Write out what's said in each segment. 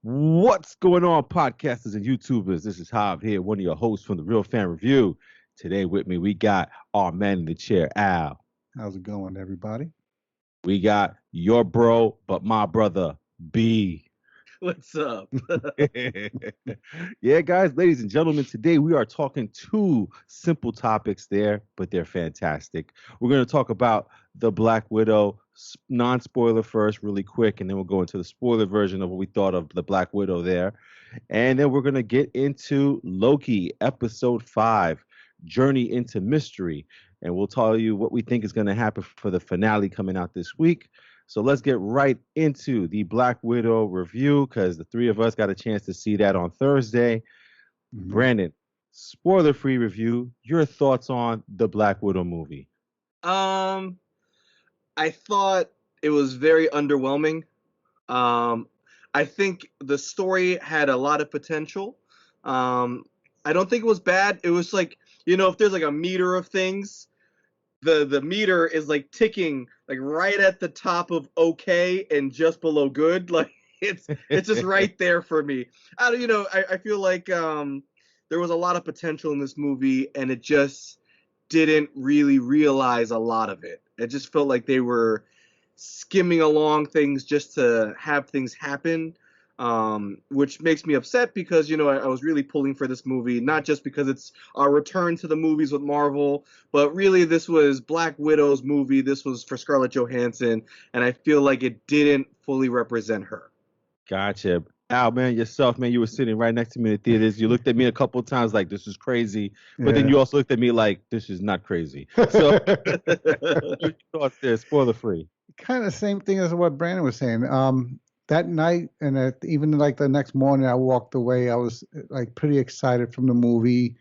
What's going on, podcasters and YouTubers? This is Hav here, one of your hosts from the Real Fan Review. Today with me, we got our man in the chair, Al. How's it going, everybody? We got your bro, but my brother, B. What's up? Yeah, guys, ladies and gentlemen, today we are talking two simple topics there, but they're fantastic. We're going to talk about the Black Widow, non spoiler first, really quick, and then we'll go into the spoiler version of what we thought of the Black Widow there. And then we're going to get into Loki, episode 5, Journey into Mystery. And we'll tell you what we think is going to happen for the finale coming out this week. So let's get right into the Black Widow review because the three of us got a chance to see that on Thursday. Brandon, spoiler-free review. Your thoughts on the Black Widow movie? I thought it was very underwhelming. I think the story had a lot of potential. I don't think it was bad. It was like, if there's like a meter of things, the meter is like ticking like right at the top of okay and just below good. Like it's just right there for me. I feel like there was a lot of potential in this movie and it just didn't really realize a lot of it. It just felt like they were skimming along things just to have things happen. Which makes me upset because, I was really pulling for this movie, not just because it's our return to the movies with Marvel, but really this was Black Widow's movie. This was for Scarlett Johansson, and I feel like it didn't fully represent her. Gotcha. Al, man, yourself, man, you were sitting right next to me in the theaters. You looked at me a couple of times like, this is crazy. But then you also looked at me like, this is not crazy. So, your thoughts there, spoiler free. Kind of same thing as what Brandon was saying. That night and even like the next morning, I walked away. I was like pretty excited from the movie.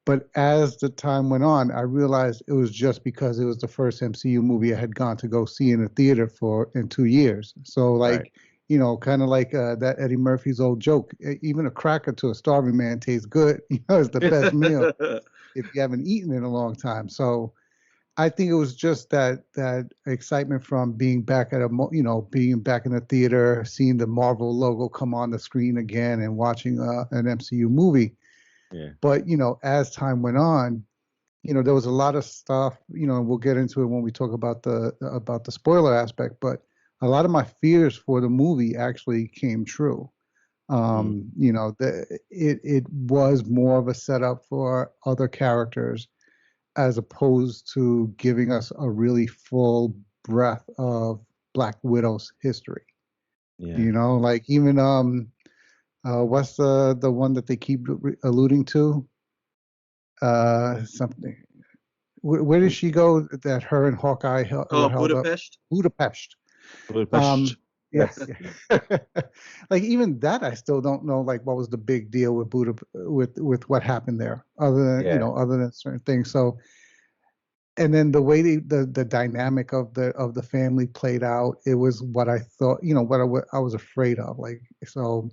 But as the time went on, I realized it was just because it was the first MCU movie I had gone to go see in a theater in 2 years. So like, kind of like that Eddie Murphy's old joke, even a cracker to a starving man tastes good. It's the best meal if you haven't eaten in a long time. So I think it was just that excitement from being back being back in the theater, seeing the Marvel logo come on the screen again, and watching an MCU movie. Yeah. But as time went on, there was a lot of stuff. And we'll get into it when we talk about the spoiler aspect. But a lot of my fears for the movie actually came true. It was more of a setup for other characters, as opposed to giving us a really full breadth of Black Widow's history. Yeah. Like even what's the one that they keep alluding to? Something. Where did she go? That her and Hawkeye held Budapest. Up? Budapest. Yes. Like even that, I still don't know. Like, what was the big deal with with what happened there, other than other than certain things. So, and then the way the dynamic of the family played out, it was what I thought. What I was afraid of. Like, so,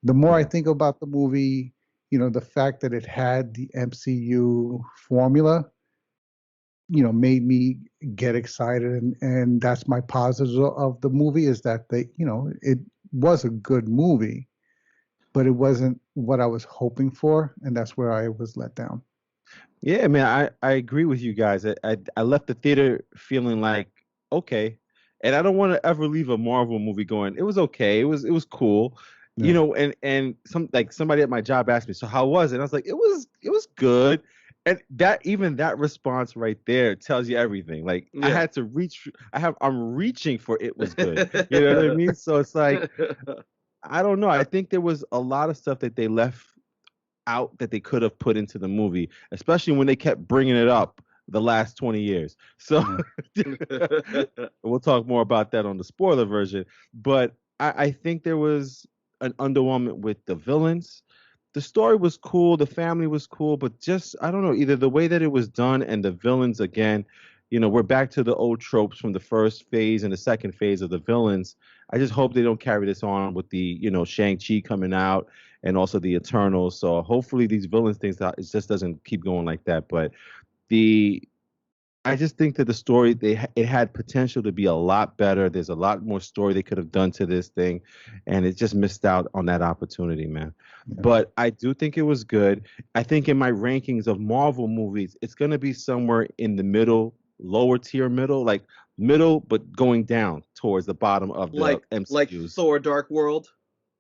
the more I think about the movie, the fact that it had the MCU formula, made me get excited, and that's my positive of the movie, is that it was a good movie, but it wasn't what I was hoping for, and that's where I was let down. Yeah, man, I agree with you guys. I left the theater feeling like, okay, and I don't want to ever leave a Marvel movie going, it was okay, it was cool. And somebody at my job asked me, so how was it? And I was like, it was good. And that response right there tells you everything. Like, I had to I'm reaching for it was good. You know what I mean? So it's like, I don't know. I think there was a lot of stuff that they left out that they could have put into the movie, especially when they kept bringing it up the last 20 years. So we'll talk more about that on the spoiler version. But I think there was an underwhelmment with the villains. The story was cool, the family was cool, but just, I don't know, either the way that it was done and the villains, again, we're back to the old tropes from the first phase and the second phase of the villains. I just hope they don't carry this on with the, Shang-Chi coming out and also the Eternals. So hopefully these villains things, it just doesn't keep going like that. But the I just think that the story it had potential to be a lot better. There's a lot more story they could have done to this thing, and it just missed out on that opportunity, man. Yeah. But I do think it was good. I think in my rankings of Marvel movies, it's gonna be somewhere in the middle, lower tier middle, like middle, but going down towards the bottom of the Like MCU's. Thor: Dark World.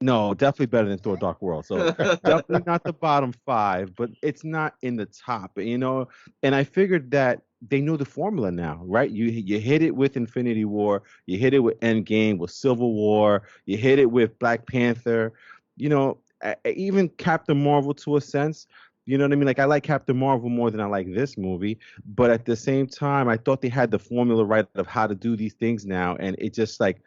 No, definitely better than Thor: Dark World. So definitely not the bottom five, but it's not in the top. And I figured that they knew the formula now, right? You hit it with Infinity War, you hit it with Endgame, with Civil War, you hit it with Black Panther. Even Captain Marvel to a sense. You know what I mean? Like I like Captain Marvel more than I like this movie, but at the same time, I thought they had the formula right of how to do these things now, and it just like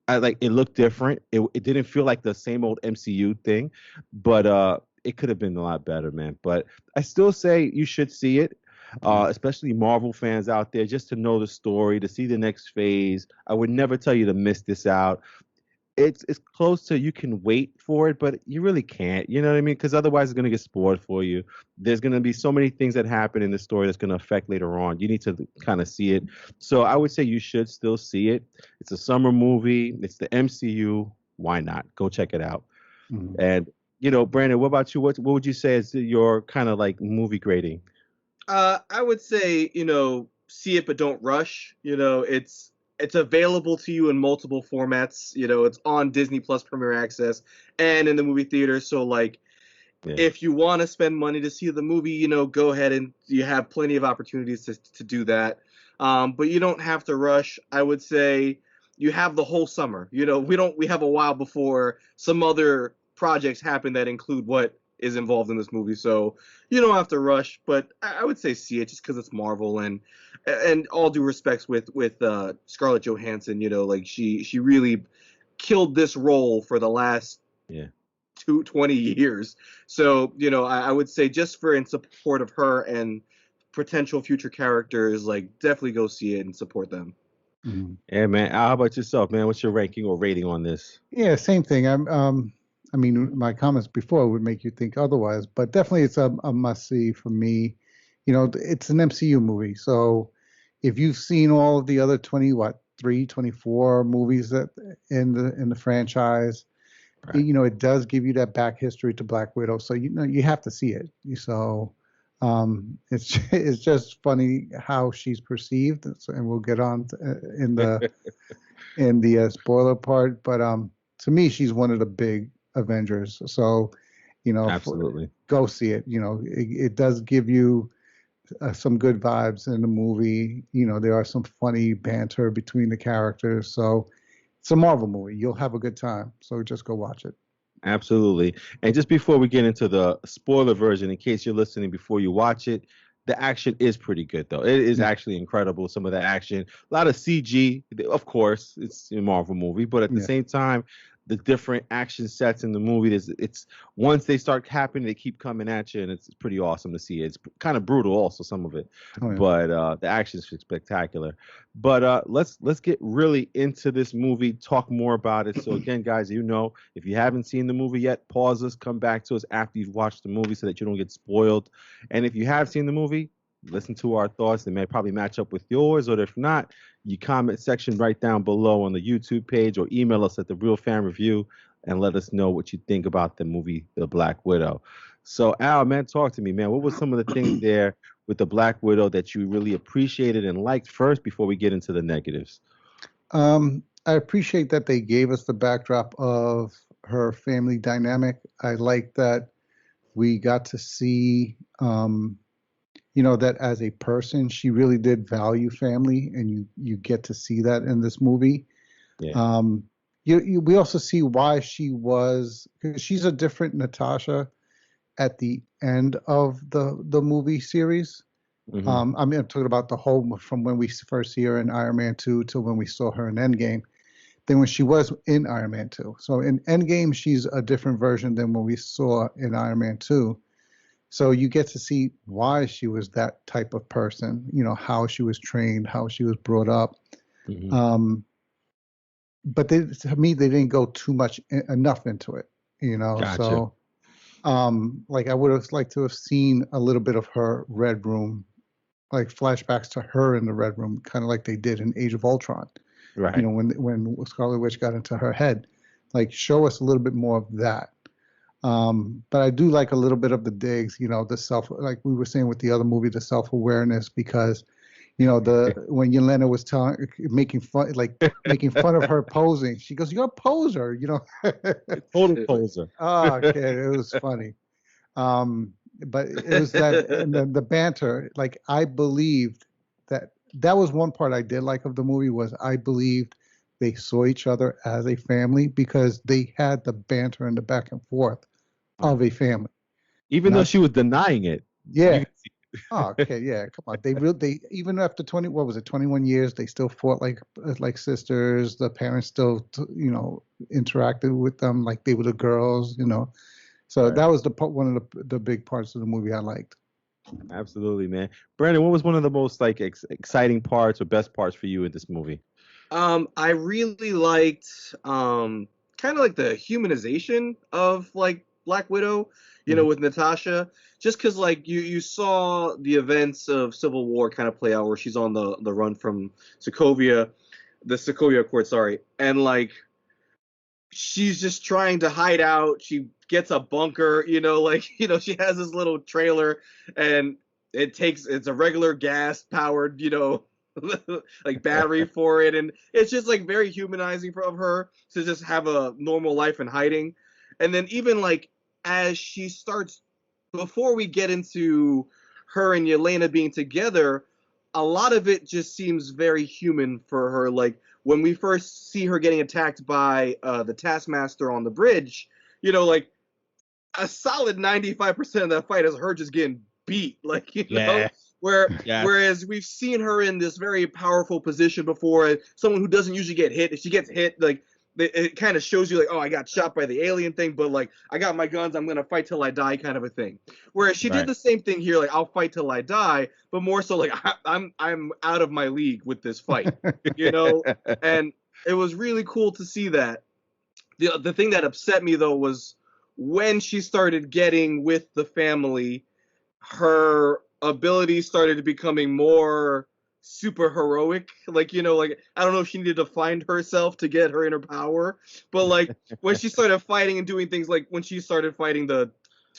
it looked different. It didn't feel like the same old MCU thing, but it could have been a lot better, man. But I still say you should see it, especially Marvel fans out there, just to know the story, to see the next phase. I would never tell you to miss this out. It's close to you can wait for it, but you really can't. You know what I mean? Because otherwise, it's gonna get spoiled for you. There's gonna be so many things that happen in the story that's gonna affect later on. You need to kind of see it. So I would say you should still see it. It's a summer movie. It's the MCU. Why not? Go check it out. Mm-hmm. And Brandon, what about you? What would you say is your kind of like movie grading? I would say, see it but don't rush. It's available to you in multiple formats. It's on Disney Plus Premier Access and in the movie theater. So like, Yeah. if you want to spend money to see the movie, go ahead, and you have plenty of opportunities to do that. But you don't have to rush. I would say you have the whole summer. We have a while before some other projects happen that include what is involved in this movie. So you don't have to rush, but I would say see it just because it's Marvel, and all due respects with Scarlett Johansson, like she really killed this role for the last Yeah. 20 years. So, I would say just in support of her and potential future characters, like definitely go see it and support them. Mm-hmm. Yeah, man. How about yourself, man? What's your ranking or rating on this? Yeah, same thing. I mean, my comments before would make you think otherwise, but definitely it's a must see for me. It's an MCU movie, so if you've seen all of the other 24 movies that in the franchise, Right. it does give you that back history to Black Widow, so you have to see it. So it's just funny how she's perceived, and we'll get on in the spoiler part, but to me, she's one of the big Avengers. So, Absolutely. go see it. It does give you some good vibes in the movie. There are some funny banter between the characters. So, it's a Marvel movie. You'll have a good time. So just go watch it. Absolutely. And just before we get into the spoiler version, in case you're listening before you watch it, the action is pretty good, though. It is actually incredible. Some of the action, a lot of CG, of course, it's a Marvel movie, but at the Yeah. same time, the different action sets in the movie, it's once they start happening, they keep coming at you, and it's pretty awesome to see. It's kind of brutal, also some of it, Oh, yeah. but the action is spectacular. But let's get really into this movie, talk more about it. So again, guys, if you haven't seen the movie yet, pause us, come back to us after you've watched the movie so that you don't get spoiled. And if you have seen the movie, listen to our thoughts. They may probably match up with yours, or if not, you comment section right down below on the YouTube page, or email us at the Real Fan Review and let us know what you think about the movie The Black Widow. So Al, man, talk to me, man. What was some of the things there with the Black Widow that you really appreciated and liked first before we get into the negatives? I appreciate that they gave us the backdrop of her family dynamic. I like that we got to see that as a person, she really did value family, and you get to see that in this movie. Yeah. We also see why because she's a different Natasha at the end of the movie series. Mm-hmm. I mean, I'm talking about the whole from when we first see her in Iron Man 2 to when we saw her in Endgame, than when she was in Iron Man 2. So in Endgame, she's a different version than what we saw in Iron Man 2. So you get to see why she was that type of person, how she was trained, how she was brought up. Mm-hmm. But to me, they didn't go too much enough into it, Gotcha. So like I would have liked to have seen a little bit of her Red Room like flashbacks to her in the Red Room, kind of like they did in Age of Ultron. Right. You know, when Scarlet Witch got into her head, like show us a little bit more of that. But I do like a little bit of the digs, you know, the like we were saying with the other movie, the self-awareness, because, you know, when Yelena was making fun of her posing, she goes, "You're a poser," you know. Total poser. Oh, okay, it was funny. But it was that, and then the banter. Like I believed that was one part I did like of the movie, was I believed they saw each other as a family because they had the banter and the back and forth of a family. Even though she was denying it. Yeah. Oh, okay, yeah. Come on. They even after 21 years, they still fought like sisters. The parents still interacted with them like they were the girls, you know. So Right. that was one of the big parts of the movie I liked. Absolutely, man. Brandon, what was one of the most like exciting parts or best parts for you in this movie? I really liked kind of like the humanization of like Black Widow, you know, with Natasha. Just because like you saw the events of Civil War kind of play out, where she's on the run from the Sokovia Accord, sorry, and like she's just trying to hide out. She gets a bunker, you know, like, you know, she has this little trailer, and it's a regular gas powered, you know, like battery for it, and it's just like very humanizing of her to just have a normal life in hiding. And then even like as she starts, before we get into her and Yelena being together, a lot of it just seems very human for her. Like when we first see her getting attacked by the Taskmaster on the bridge, you know, like a solid 95% of that fight is her just getting beat, like, you know, whereas we've seen her in this very powerful position before, someone who doesn't usually get hit. If she gets hit, like, it kind of shows you like, oh, I got shot by the alien thing, but like I got my guns, I'm gonna fight till I die, kind of a thing. Whereas she did the same thing here, like I'll fight till I die, but more so like I'm out of my league with this fight, you know. And it was really cool to see that. The thing that upset me though was when she started getting with the family, her abilities started becoming more super heroic. Like, you know, like I don't know if she needed to find herself to get her inner power, but like when she started fighting and doing things, like when she started fighting the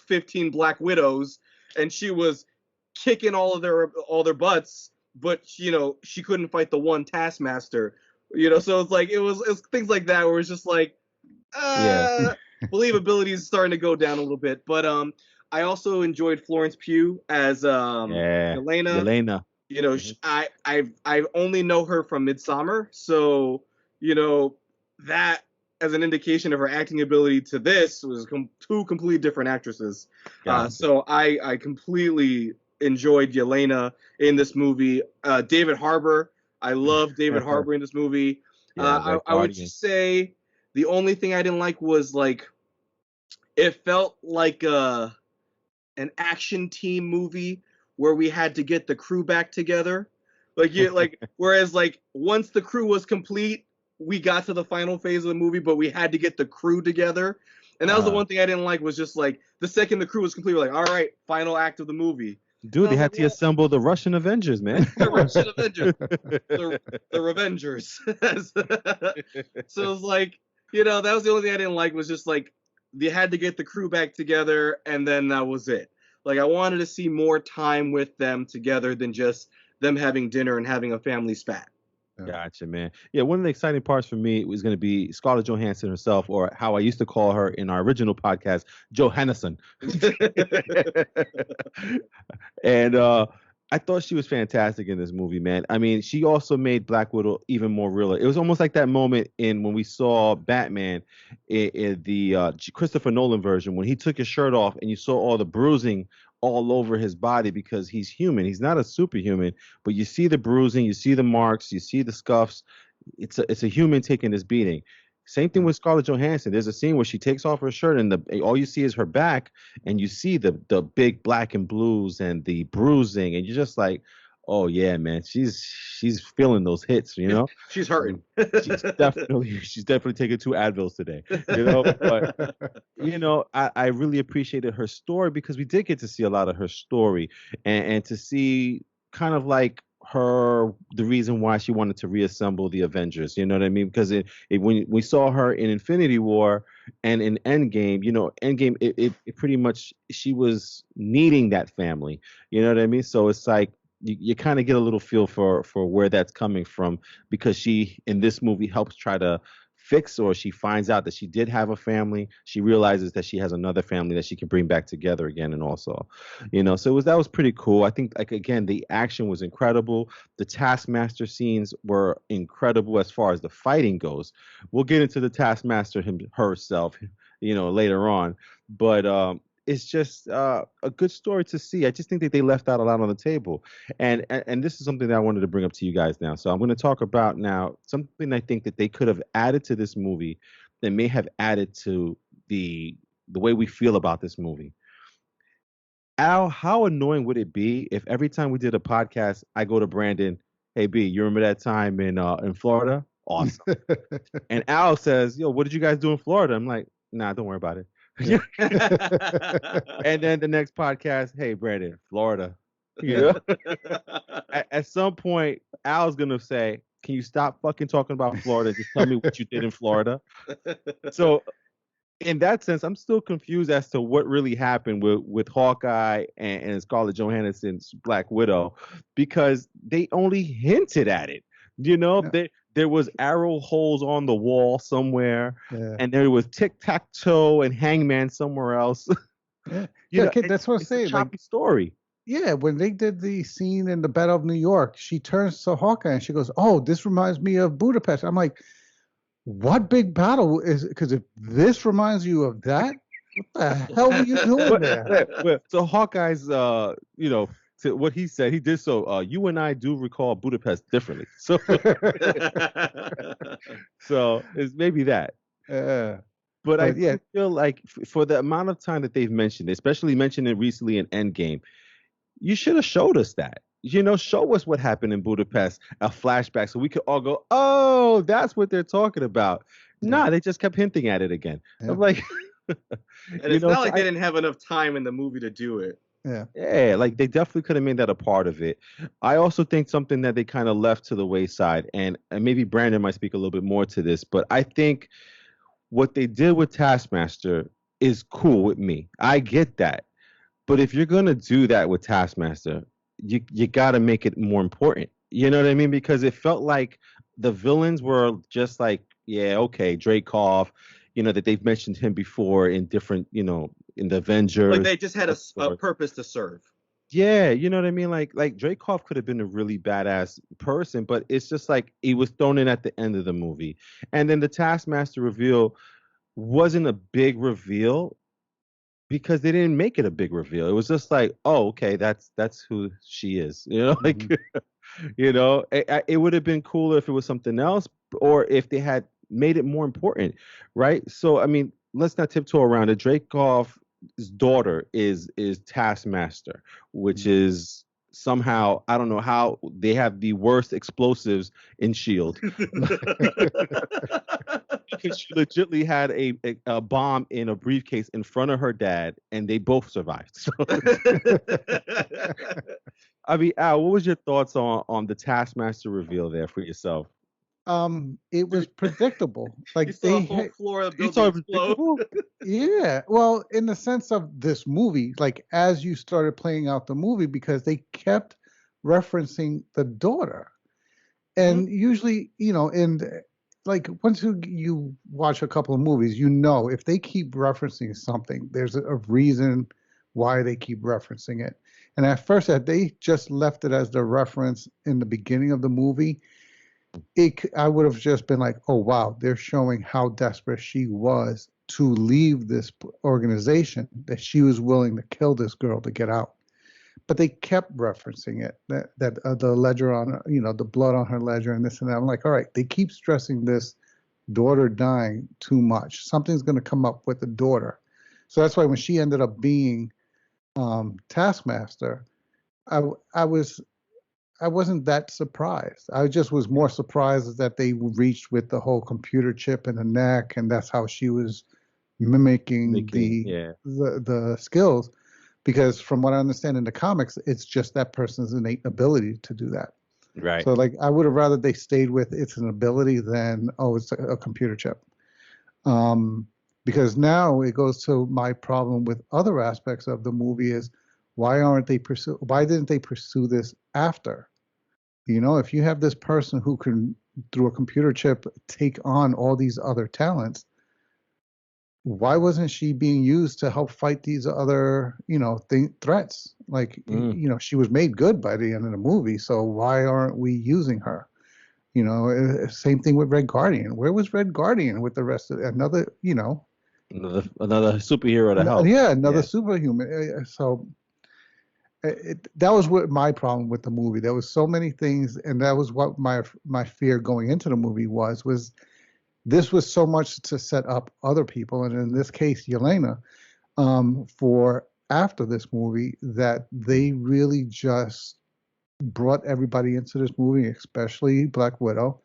15 Black Widows, and she was kicking all their butts, but you know she couldn't fight the one Taskmaster. You know, so it's like it was things like that where it's just like, believability is starting to go down a little bit. But I also enjoyed Florence Pugh as Yelena. You know, I only know her from Midsummer, so you know that as an indication of her acting ability to this was two completely different actresses. So I completely enjoyed Yelena in this movie. David Harbour, I love David Harbour in this movie. I would just say the only thing I didn't like was like it felt like an action team movie where we had to get the crew back together. Whereas like once the crew was complete, we got to the final phase of the movie, but we had to get the crew together. And that was the one thing I didn't like, was just like the second the crew was complete, we're like, all right, final act of the movie. Dude, they had to assemble the Russian Avengers, man. The Russian Avengers. The Revengers. So it was like, you know, that was the only thing I didn't like, was just like they had to get the crew back together, and then that was it. Like I wanted to see more time with them together than just them having dinner and having a family spat. Gotcha, man. Yeah, one of the exciting parts for me was going to be Scarlett Johansson herself, or how I used to call her in our original podcast, Johansson. And I thought she was fantastic in this movie, man. I mean, she also made Black Widow even more realer. It was almost like that moment when we saw Batman in the Christopher Nolan version, when he took his shirt off and you saw all the bruising all over his body, because he's human. He's not a superhuman, but you see the bruising, you see the marks, you see the scuffs. It's a human taking this beating. Same thing with Scarlett Johansson. There's a scene where she takes off her shirt and all you see is her back, and you see the big black and blues and the bruising, and you're just like, oh yeah, man, she's feeling those hits, you know. She's hurting. she's definitely taking 2 Advils today, you know. But you know, I really appreciated her story, because we did get to see a lot of her story, and to see kind of like the reason why she wanted to reassemble the Avengers. You know what I mean? Because when we saw her in Infinity War and in Endgame, Endgame, it pretty much, she was needing that family. You know what I mean? So it's like you kind of get a little feel for where that's coming from, because she in this movie helps try to fix, or she finds out that she did have a family. She realizes that she has another family that she can bring back together again, and also, so that was pretty cool. I think, like, again, the action was incredible. The Taskmaster scenes were incredible as far as the fighting goes. We'll get into the Taskmaster herself, later on, but it's just a good story to see. I just think that they left out a lot on the table, and this is something that I wanted to bring up to you guys now. So I'm going to talk about now something I think that they could have added to this movie that may have added to the way we feel about this movie. Al, how annoying would it be if every time we did a podcast, I go to Brandon, "Hey B, you remember that time in Florida? Awesome." And Al says, "Yo, what did you guys do in Florida?" I'm like, "Nah, don't worry about it." Yeah. And then the next podcast, "Hey Brandon, Florida." At some point, Al's gonna say, "Can you stop fucking talking about Florida? Just tell me what you did in Florida." So in that sense, I'm still confused as to what really happened with Hawkeye and Scarlett Johansson's Black Widow, because they only hinted at it. There was arrow holes on the wall somewhere, and there was tic-tac-toe and hangman somewhere else. That's what I'm saying. It's a choppy story. Yeah, when they did the scene in the Battle of New York, she turns to Hawkeye and she goes, "Oh, this reminds me of Budapest." I'm like, what big battle is it? Because if this reminds you of that, what the hell were you doing there? So Hawkeye's, to what he said, he did so. You and I do recall Budapest differently. So, so it's maybe that. But I feel like for the amount of time that they've mentioned, especially mentioned it recently in Endgame, you should have showed us that. Show us what happened in Budapest, a flashback, so we could all go, "Oh, that's what they're talking about." Nah, they just kept hinting at it again. I'm like, and it's not like they didn't have enough time in the movie to do it. Yeah, like they definitely could have made that a part of it. I also think something that they kind of left to the wayside, and maybe Brandon might speak a little bit more to this, but I think what they did with Taskmaster is cool with me. I get that. But if you're gonna do that with Taskmaster, you gotta make it more important. You know what I mean? Because it felt like the villains were just like, yeah, okay, Dreykov, that they've mentioned him before in different, in the Avengers. Like they just had a purpose to serve. Yeah, you know what I mean? Like Dreykov could have been a really badass person, but it's just like he was thrown in at the end of the movie. And then the Taskmaster reveal wasn't a big reveal, because they didn't make it a big reveal. It was just like, oh, okay, that's who she is. Like, it would have been cooler if it was something else, or if they had made it more important, right? So, I mean, let's not tiptoe around it. Dreykov's daughter is Taskmaster, which is somehow, I don't know how they have the worst explosives in Shield. She legitimately had a bomb in a briefcase in front of her dad, and they both survived. So, I mean, Al, what was your thoughts on the Taskmaster reveal there for yourself? It was predictable. Like you saw the whole floor of building explode. Yeah, well, in the sense of this movie, like as you started playing out the movie, because they kept referencing the daughter, and usually, like once you watch a couple of movies, if they keep referencing something, there's a reason why they keep referencing it. And at first, had they just left it as the reference in the beginning of the movie, I would have just been like, oh wow, they're showing how desperate she was to leave this organization, that she was willing to kill this girl to get out. But they kept referencing it, that the ledger on, the blood on her ledger and this and that. I'm like, all right, they keep stressing this daughter dying too much. Something's going to come up with the daughter. So that's why when she ended up being Taskmaster, I wasn't that surprised. I just was more surprised that they reached with the whole computer chip in the neck, and that's how she was mimicking the skills. because from what I understand in the comics, it's just that person's innate ability to do that. Right. So like I would have rather they stayed with it's an ability than it's a computer chip. Because now it goes to my problem with other aspects of the movie is why didn't they pursue this after? If you have this person who can through a computer chip take on all these other talents, why wasn't she being used to help fight these other, threats? Like, she was made good by the end of the movie, so why aren't we using her? Same thing with Red Guardian. Where was Red Guardian with the rest of another another superhero to help? Yeah, another superhuman. So that was what my problem with the movie. There was so many things, and that was what my fear going into the movie was this was so much to set up other people, and in this case, Yelena, for after this movie, that they really just brought everybody into this movie, especially Black Widow,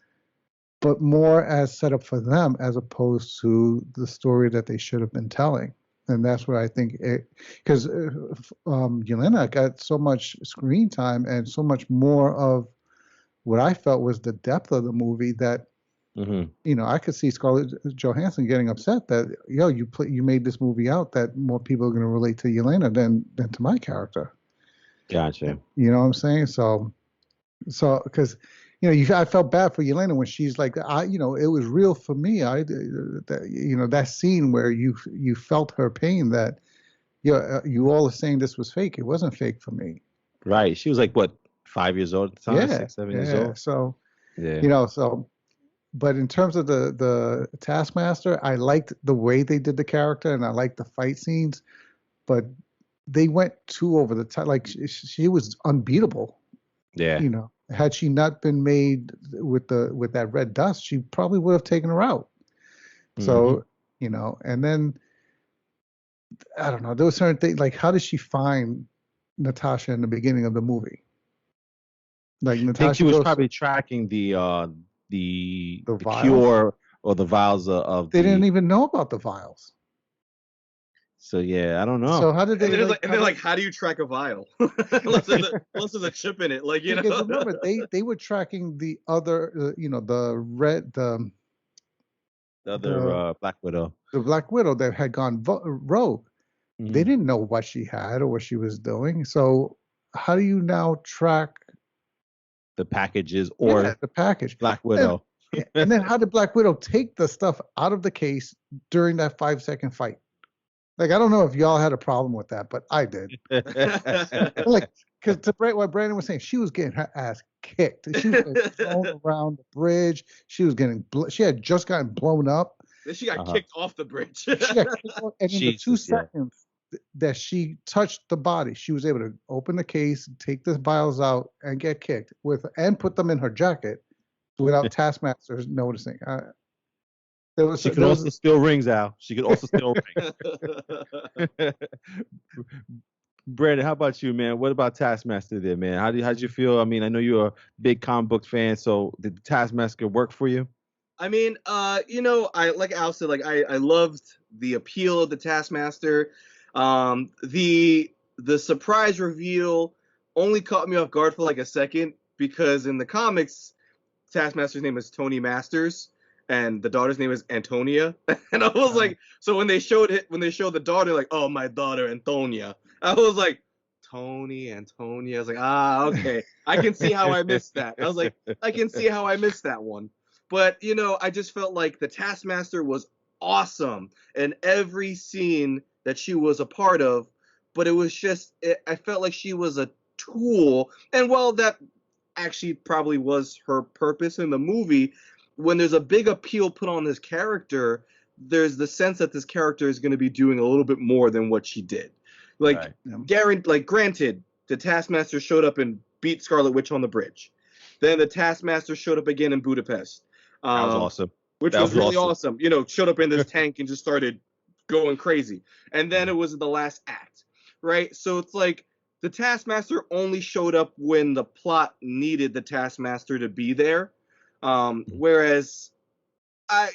but more as set up for them as opposed to the story that they should have been telling. And that's what I think, because Yelena got so much screen time and so much more of what I felt was the depth of the movie that, I could see Scarlett Johansson getting upset that, you made this movie out that more people are going to relate to Yelena than to my character. Gotcha. You know what I'm saying? So because I felt bad for Yelena when she's like, it was real for me. That scene where you felt her pain that, you all are saying this was fake. It wasn't fake for me. Right. She was like, what, 5 years old at the time? Yeah, 6, 7 years old? So, yeah. But in terms of the Taskmaster, I liked the way they did the character and I liked the fight scenes, but they went too over the top. Like she was unbeatable. Yeah. Had she not been made with that red dust, she probably would have taken her out. So, and then I don't know, there was certain things like how did she find Natasha in the beginning of the movie? Like Natasha, I think she was probably tracking the cure or the vials of. They didn't even know about the vials. So yeah, I don't know. So how did they? And they're like, how do you track a vial? unless there's a chip in it, like Because remember, they were tracking the other, the red, the other Black Widow, the Black Widow that had gone rogue. Mm-hmm. They didn't know what she had or what she was doing. So how do you now track the packages or the package? Black Widow. And then how did Black Widow take the stuff out of the case during that 5-second fight? Like, I don't know if y'all had a problem with that, but I did. Like, because to what Brandon was saying, she was getting her ass kicked. She was getting thrown around the bridge. She had just gotten blown up. Then she got kicked off the bridge. She got kicked off, and in the 2 seconds that she touched the body, she was able to open the case, take the vials out, and get kicked and put them in her jacket without Taskmaster noticing. She could also steal rings, Al. She could also steal rings. Brandon, how about you, man? What about Taskmaster there, man? How'd you feel? I mean, I know you're a big comic book fan, so did Taskmaster work for you? I mean, I like Al said, like I loved the appeal of the Taskmaster. The surprise reveal only caught me off guard for like a second because in the comics, Taskmaster's name is Tony Masters. And the daughter's name is Antonia, and I was like, so when they showed the daughter, like, oh, my daughter Antonia, I was like, Tony Antonia. I was like, okay, I can see how I missed that. I was like, I can see how I missed that one, but I just felt like the Taskmaster was awesome in every scene that she was a part of, but it was just, I felt like she was a tool, and while that actually probably was her purpose in the movie. When there's a big appeal put on this character, there's the sense that this character is going to be doing a little bit more than what she did. Like, granted, the Taskmaster showed up and beat Scarlet Witch on the bridge. Then the Taskmaster showed up again in Budapest. That was awesome. Which was really awesome. Showed up in this tank and just started going crazy. And then it was the last act, right? So it's like the Taskmaster only showed up when the plot needed the Taskmaster to be there. Whereas I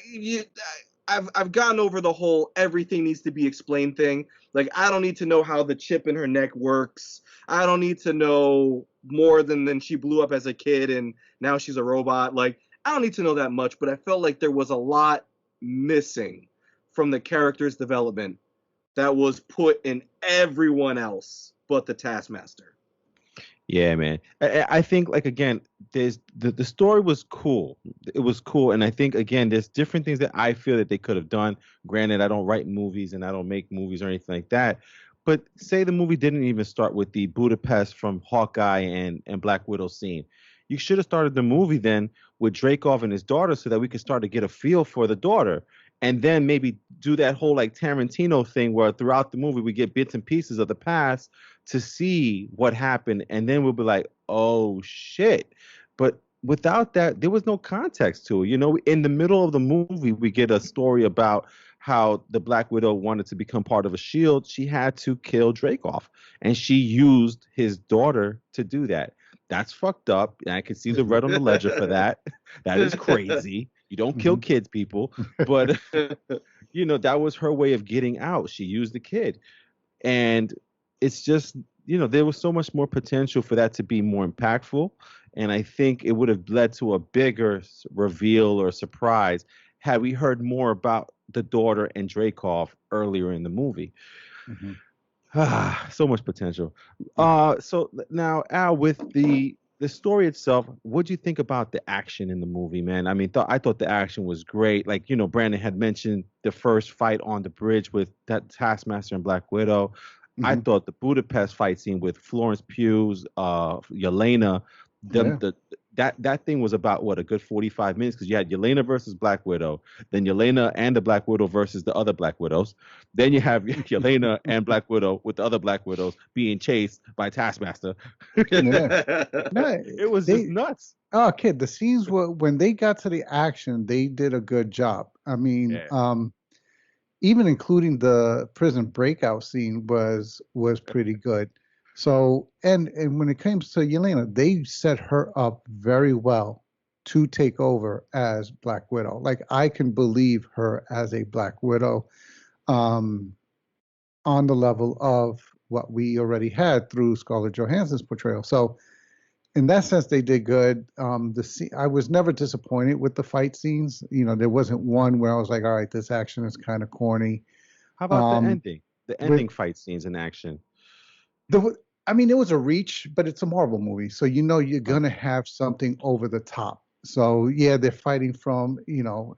I've gotten over the whole everything needs to be explained thing. Like, I don't need to know how the chip in her neck works. I don't need to know more than she blew up as a kid and now she's a robot. Like, I don't need to know that much, but I felt like there was a lot missing from the character's development that was put in everyone else but the Taskmaster. Yeah, man. I think, like, again, there's the story was cool. It was cool, and I think, again, there's different things that I feel that they could have done. Granted, I don't write movies and I don't make movies or anything like that. But say the movie didn't even start with the Budapest from Hawkeye and Black Widow scene. You should have started the movie then with Dreykov and his daughter, so that we could start to get a feel for the daughter, and then maybe do that whole like Tarantino thing where throughout the movie we get bits and pieces of the past to see what happened, and then we'll be like, oh shit. But without that, there was no context to it. You know, in the middle of the movie, we get a story about how the Black Widow wanted to become part of a shield. She had to kill Dreykov, and she used his daughter to do that. That's fucked up. And I can see the red on the ledger for that. That is crazy. You don't kill kids, people. But, you know, that was her way of getting out. She used the kid. And it's just, you know, there was so much more potential for that to be more impactful. And I think it would have led to a bigger reveal or surprise had we heard more about the daughter and Dreykov earlier in the movie. So much potential. So now, Al, with the story itself, what do you think about the action in the movie, man? I mean, I thought the action was great. Like, you know, Brandon had mentioned the first fight on the bridge with that Taskmaster and Black Widow. I thought the Budapest fight scene with Florence Pugh's, Yelena, that thing was about what, a good 45 minutes, because you had Yelena versus Black Widow, then Yelena and the Black Widow versus the other Black Widows, then you have Yelena and Black Widow with the other Black Widows being chased by Taskmaster. It was just nuts. Oh, kid, the scenes were, when they got to the action, they did a good job. I mean, even including the prison breakout scene was pretty good. So, and when it comes to Yelena, they set her up very well to take over as Black Widow. Like, I can believe her as a Black Widow, on the level of what we already had through Scarlett Johansson's portrayal. So, in that sense, they did good. I was never disappointed with the fight scenes. You know, there wasn't one where I was like, all right, this action is kind of corny. How about the ending? The ending fight scenes in action. I mean, it was a reach, but it's a Marvel movie, so you know you're gonna have something over the top. So yeah, they're fighting from, you know,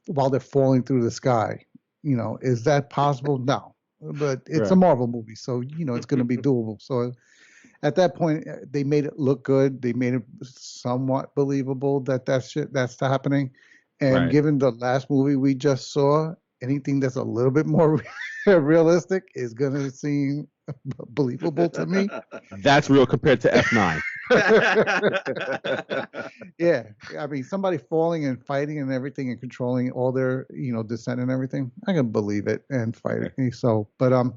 while they're falling through the sky. You know, is that possible? No, but it's a Marvel movie, so you know it's gonna be doable. So at that point, they made it look good. They made it somewhat believable that that's happening. And given the last movie we just saw, anything that's a little bit more realistic is gonna seem believable to me. That's real compared to F9. Yeah, I mean, somebody falling and fighting and everything and controlling all their, you know, descent and everything, I can believe it and fight it. So, but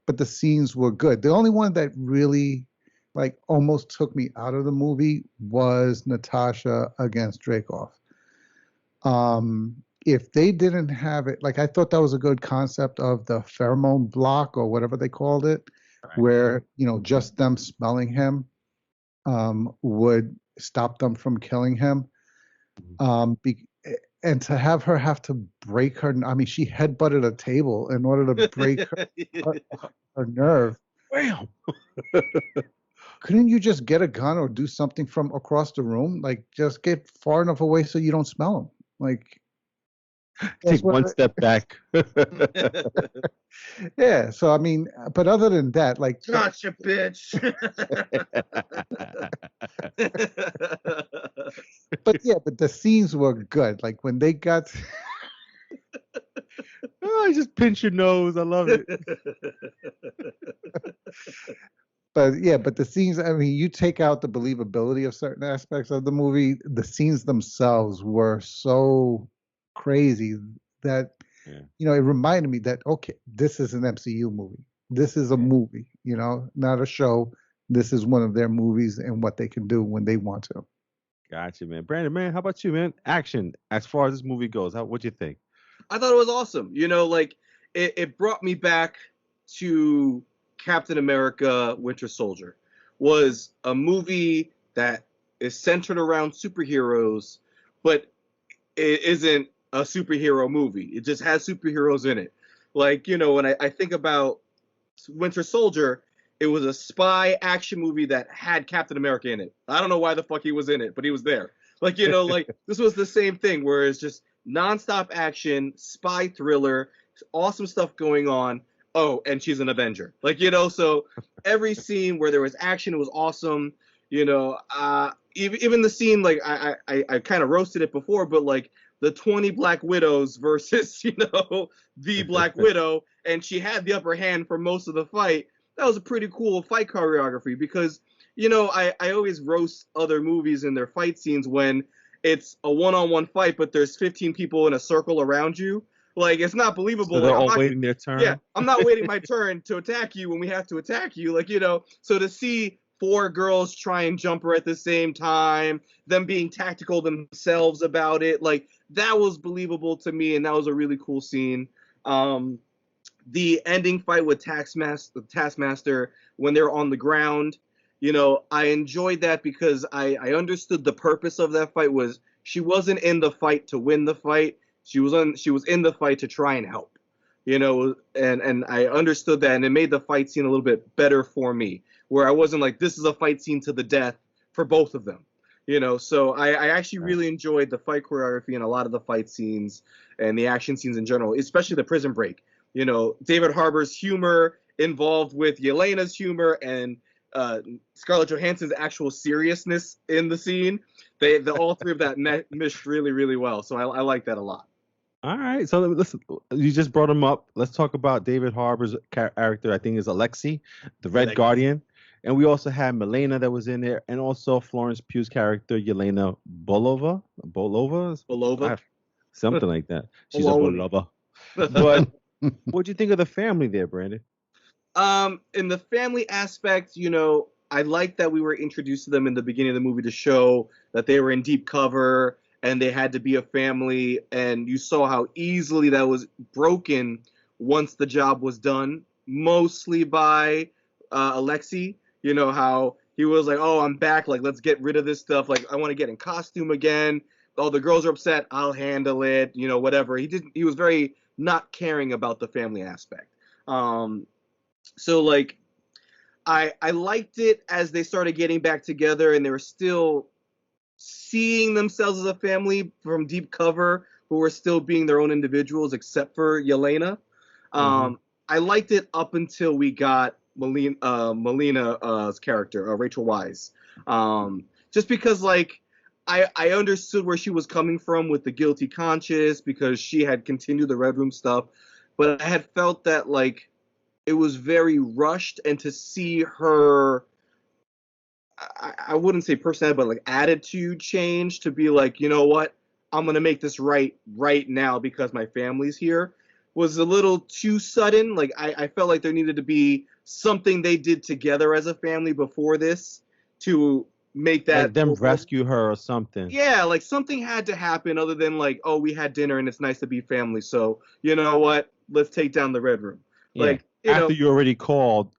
the scenes were good. The only one that really, like, almost took me out of the movie was Natasha against Dreykov. If they didn't have it, like, I thought that was a good concept of the pheromone block or whatever they called it, where, you know, just them smelling him would stop them from killing him. And to have her have to break her, I mean, she headbutted a table in order to break her nerve. Bam! Couldn't you just get a gun or do something from across the room? Like, just get far enough away so you don't smell them. Like, take one step back. Yeah, so I mean, but other than that, like, gotcha, bitch. But yeah, but the scenes were good. Like, when they got I just pinch your nose. I love it. But yeah, but the scenes, I mean, you take out the believability of certain aspects of the movie, the scenes themselves were so crazy that, you know, it reminded me that, okay, this is an MCU movie. This is a movie, you know, not a show. This is one of their movies and what they can do when they want to. Gotcha, man. Brandon, man, how about you, man? Action, as far as this movie goes, what'd you think? I thought it was awesome. Like it brought me back to Captain America: Winter Soldier. Was a movie that is centered around superheroes, but it isn't a superhero movie. It just has superheroes in it. Like, when I think about Winter Soldier, it was a spy action movie that had Captain America in it. I don't know why the fuck he was in it, but he was there. Like, like this was the same thing where it's just nonstop action, spy thriller, awesome stuff going on. Oh, and she's an Avenger. Like, so every scene where there was action, it was awesome. Even the scene, like I kind of roasted it before, but like the 20 Black Widows versus, the Black Widow, and she had the upper hand for most of the fight. That was a pretty cool fight choreography because, I always roast other movies in their fight scenes when it's a one-on-one fight, but there's 15 people in a circle around you. Like, it's not believable. So they're like, all waiting their turn? Yeah, I'm not waiting my turn to attack you when we have to attack you. Like, so to see 4 girls try and jump her at the same time, them being tactical themselves about it, like, that was believable to me, and that was a really cool scene. The ending fight with Taskmaster when they're on the ground, I enjoyed that because I understood the purpose of that fight was she wasn't in the fight to win the fight. She was in the fight to try and help, and I understood that, and it made the fight scene a little bit better for me, where I wasn't like, this is a fight scene to the death for both of them, So I actually really enjoyed the fight choreography and a lot of the fight scenes and the action scenes in general, especially the prison break. David Harbour's humor involved with Yelena's humor and Scarlett Johansson's actual seriousness in the scene. All three of that meshed really, really well. So I like that a lot. All right, so listen, you just brought him up. Let's talk about David Harbour's character. I think is Alexei, the Red Guardian, and we also had Milena that was in there, and also Florence Pugh's character Yelena Bolova, something like that. She's a Bolova. But what'd you think of the family there, Brandon? In the family aspect, I like that we were introduced to them in the beginning of the movie to show that they were in deep cover and they had to be a family, and you saw how easily that was broken once the job was done, mostly by Alexei. How he was like, oh, I'm back, like, let's get rid of this stuff, like, I want to get in costume again. Oh, the girls are upset, I'll handle it, whatever. He was very not caring about the family aspect. So, like, I liked it as they started getting back together and they were still seeing themselves as a family from deep cover, who were still being their own individuals, except for Yelena. I liked it up until we got Melena's character, Rachel Weisz. Just because, like, I understood where she was coming from with the guilty conscience because she had continued the Red Room stuff, but I had felt that, like, it was very rushed, and to see her, I wouldn't say personality, but like attitude change to be like, you know what, I'm going to make this right now because my family's here, was a little too sudden. Like, I felt like there needed to be something they did together as a family before this to make that. Like them rescue her or something. Yeah, like something had to happen other than like, oh, we had dinner and it's nice to be family. So, you know what, let's take down the Red Room. Yeah. Like, after you already called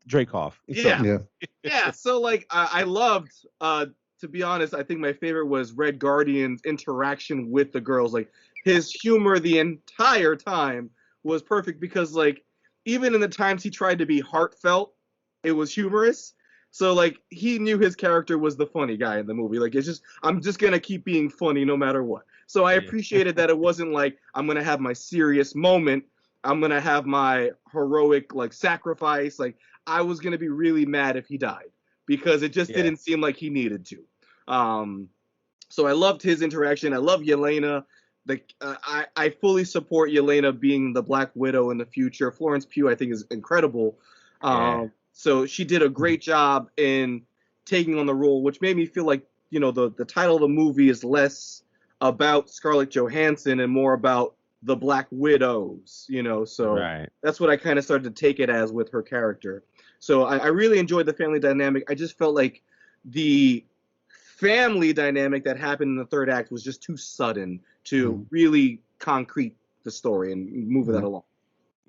Dreykov. Yeah. Yeah. So, like, I loved, to be honest, I think my favorite was Red Guardian's interaction with the girls. Like, his humor the entire time was perfect because, like, even in the times he tried to be heartfelt, it was humorous. So, like, he knew his character was the funny guy in the movie. Like, it's just, I'm just going to keep being funny no matter what. So I appreciated that it wasn't like, I'm going to have my serious moment. I'm going to have my heroic, like, sacrifice. Like, I was going to be really mad if he died because it just didn't seem like he needed to. So I loved his interaction. I love Yelena. I fully support Yelena being the Black Widow in the future. Florence Pugh, I think, is incredible. So she did a great job in taking on the role, which made me feel like, the title of the movie is less about Scarlett Johansson and more about the Black Widows, so that's what I kind of started to take it as with her character. So I really enjoyed the family dynamic. I just felt like the family dynamic that happened in the third act was just too sudden to really concrete the story and move that along.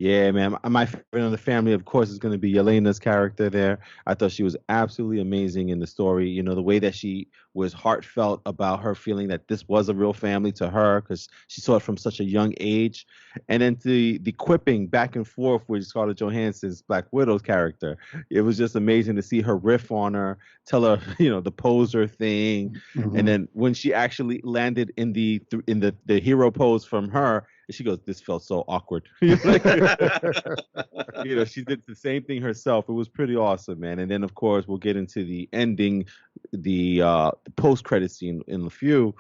Yeah, man. My favorite of the family, of course, is going to be Yelena's character there. I thought she was absolutely amazing in the story. You know, the way that she was heartfelt about her feeling that this was a real family to her because she saw it from such a young age. And then the quipping back and forth with Scarlett Johansson's Black Widow's character. It was just amazing to see her riff on her, tell her, the poser thing. And then when she actually landed in the hero pose from her, and she goes, "This felt so awkward." She did the same thing herself. It was pretty awesome, man. And then, of course, we'll get into the ending, the post-credit scene in a few.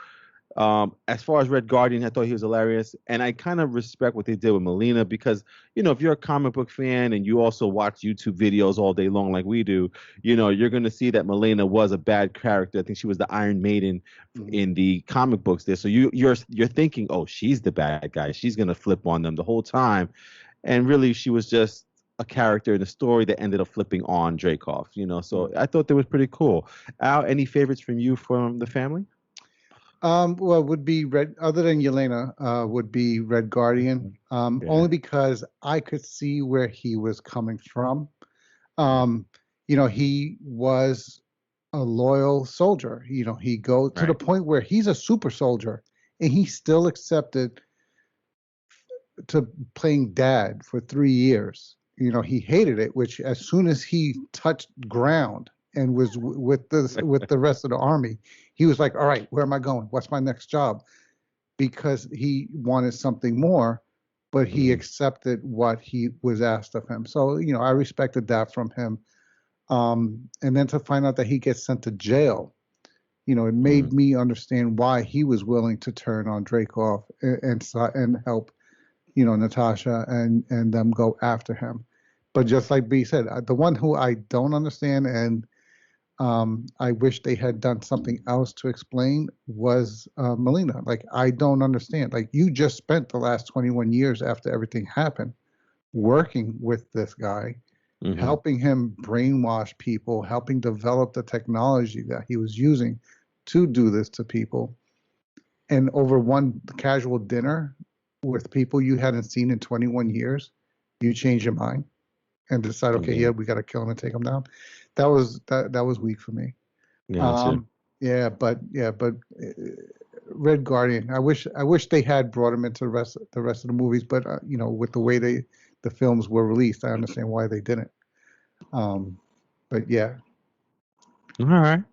As far as Red Guardian, I thought he was hilarious, and I kind of respect what they did with Melina because, if you're a comic book fan and you also watch YouTube videos all day long like we do, you're gonna see that Melina was a bad character. I think she was the Iron Maiden in the comic books there. So you're thinking, oh, she's the bad guy. She's gonna flip on them the whole time, and really she was just a character in the story that ended up flipping on Dreykov. So I thought that was pretty cool. Al, any favorites from you from the family? Well, would be other than Yelena, would be Red Guardian, only because I could see where he was coming from. He was a loyal soldier. He goes to the point where he's a super soldier and he still accepted to playing dad for 3 years. He hated it, which as soon as he touched ground and was with the rest of the army, he was like, all right, where am I going? What's my next job? Because he wanted something more, but he accepted what he was asked of him. So, I respected that from him. And then to find out that he gets sent to jail, it made me understand why he was willing to turn on Dreykov and help, Natasha and them go after him. But just like B said, the one who I don't understand and I wish they had done something else to explain was Melina. Like, I don't understand. Like, you just spent the last 21 years after everything happened working with this guy, helping him brainwash people, helping develop the technology that he was using to do this to people. And over one casual dinner with people you hadn't seen in 21 years, you change your mind and decide, okay, yeah, we got to kill him and take him down. That was weak for me. But Red Guardian. I wish they had brought him into the rest of the movies, but with the way the films were released, I understand why they didn't. But yeah. All right.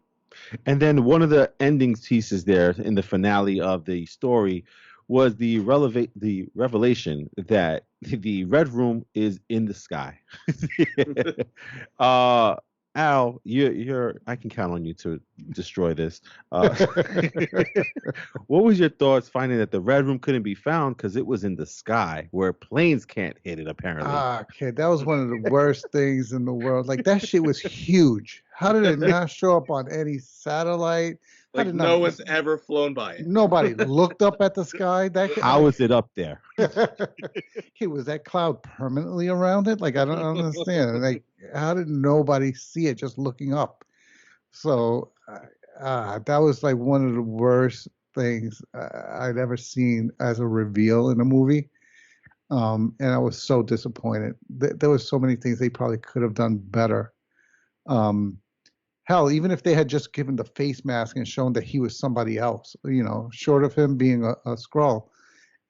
And then one of the ending pieces there in the finale of the story was the revelation that the Red Room is in the sky. Al, you're I can count on you to destroy this. What was your thoughts finding that the Red Room couldn't be found because it was in the sky where planes can't hit it apparently? Okay, that was one of the worst things in the world. Like, that shit was huge. How did it not show up on any satellite? Like, no one's ever flown by it. Nobody looked up at the sky. How is it up there? Hey, was that cloud permanently around it? Like, I don't understand. Like, how did nobody see it just looking up? So that was like one of the worst things I'd ever seen as a reveal in a movie. And I was so disappointed. There was so many things they probably could have done better. Hell, even if they had just given the face mask and shown that he was somebody else, short of him being a Skrull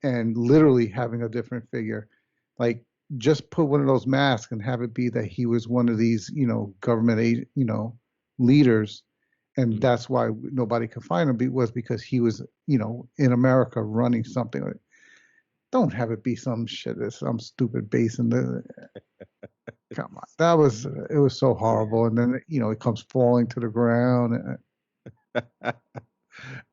and literally having a different figure, like, just put one of those masks and have it be that he was one of these, government, leaders, and that's why nobody could find him was because he was, in America running something. Don't have it be some shit, some stupid base in the. Come on, it was so horrible, and then it comes falling to the ground.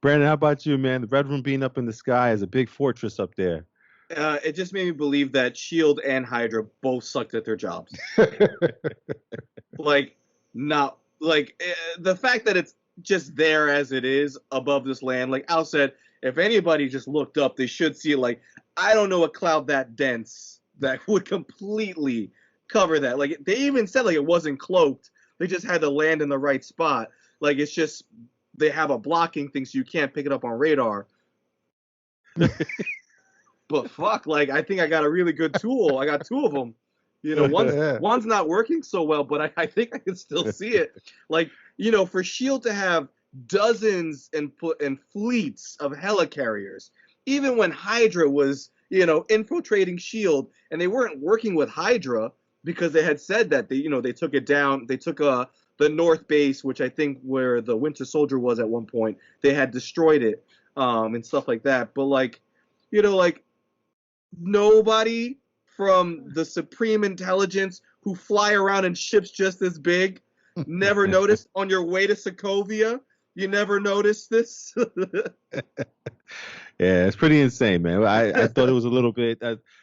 Brandon, how about you, man? The Red Room being up in the sky is a big fortress up there. It just made me believe that Shield and Hydra both sucked at their jobs. The fact that it's just there as it is above this land. Like Al said, if anybody just looked up, they should see it. Like, I don't know a cloud that dense that would completely cover that. Like, they even said, like, it wasn't cloaked. They just had to land in the right spot. Like, it's just they have a blocking thing so you can't pick it up on radar. But fuck, like I think I got a really good tool. I got two of them. You know, one's not working so well, but I think I can still see it. Like, you know, for Shield to have dozens and fleets of helicarriers, even when Hydra was, you know, infiltrating Shield, and they weren't working with Hydra because they had said that they took it down. They took the North base, which I think where the Winter Soldier was at one point. They had destroyed it, and stuff like that. But like, you know, like nobody from the Supreme Intelligence who fly around in ships just as big never noticed on your way to Sokovia. You never noticed this. Yeah, it's pretty insane, man. I thought it was a little bit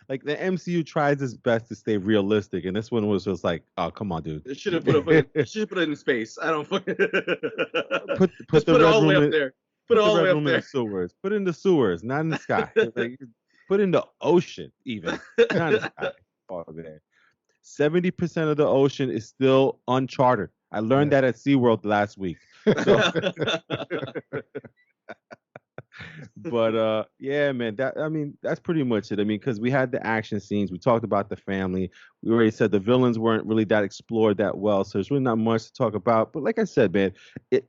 like the MCU tries its best to stay realistic, and this one was just like, oh, come on, dude. It should have put it in space. I don't fucking put just the put it red all the way room up there. Put it all the way up there. in the sewers. Put it in the sewers, not in the sky. Like, put it in the ocean, even not in the sky. Oh, man. 70% of the ocean is still uncharted. I learned that at SeaWorld last week. So, but yeah, man, that's pretty much it. I mean, because we had the action scenes, we talked about the family, we already said the villains weren't really that explored that well, so there's really not much to talk about. But like I said, man,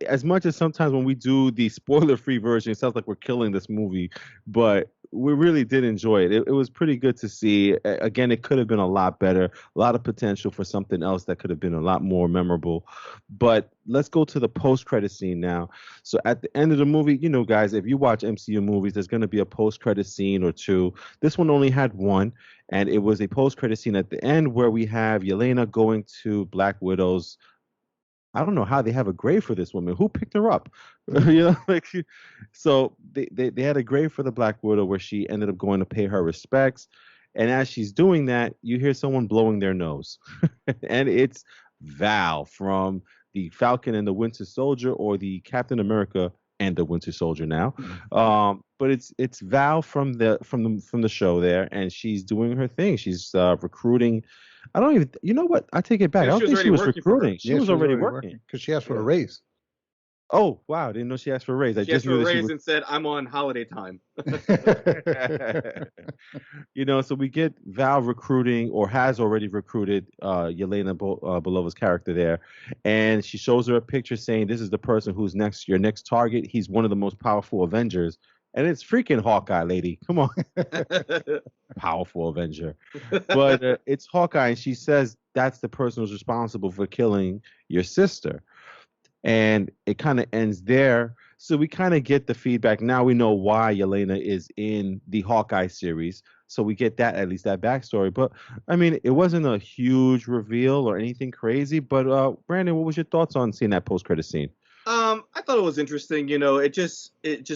as much as sometimes when we do the spoiler-free version, it sounds like we're killing this movie, but we really did enjoy it. It was pretty good to see. Again, it could have been a lot better, a lot of potential for something else that could have been a lot more memorable. But let's go to the post-credit scene now. So at the end of the movie, you know, guys, if you watch MCU movies, there's going to be a post-credit scene or two. This one only had one, and it was a post-credit scene at the end where we have Yelena going to Black Widow's. I don't know how they have a grave for this woman. Who picked her up? You know, like, so they had a grave for the Black Widow where she ended up going to pay her respects. And as she's doing that, you hear someone blowing their nose. And it's Val from the Falcon and the Winter Soldier, or the Captain America and the Winter Soldier now. But it's Val from the show there, and she's doing her thing. She's recruiting. I don't even. You know what? I take it back. I don't think she was recruiting. She was already working because she asked for a raise. Oh, wow. I didn't know she asked for a raise. She asked for a raise and said, I'm on holiday time. You know, so we get Val recruiting, or has already recruited Yelena Belova's character there. And she shows her a picture saying, this is the person who's your next target. He's one of the most powerful Avengers. And it's freaking Hawkeye, lady. Come on. Powerful Avenger. But it's Hawkeye, and she says that's the person who's responsible for killing your sister. And it kind of ends there. So we kind of get the feedback. Now we know why Yelena is in the Hawkeye series. So we get that, at least that backstory. But I mean, it wasn't a huge reveal or anything crazy. But Brandon, what was your thoughts on seeing that post-credit scene? I thought it was interesting. You know, it just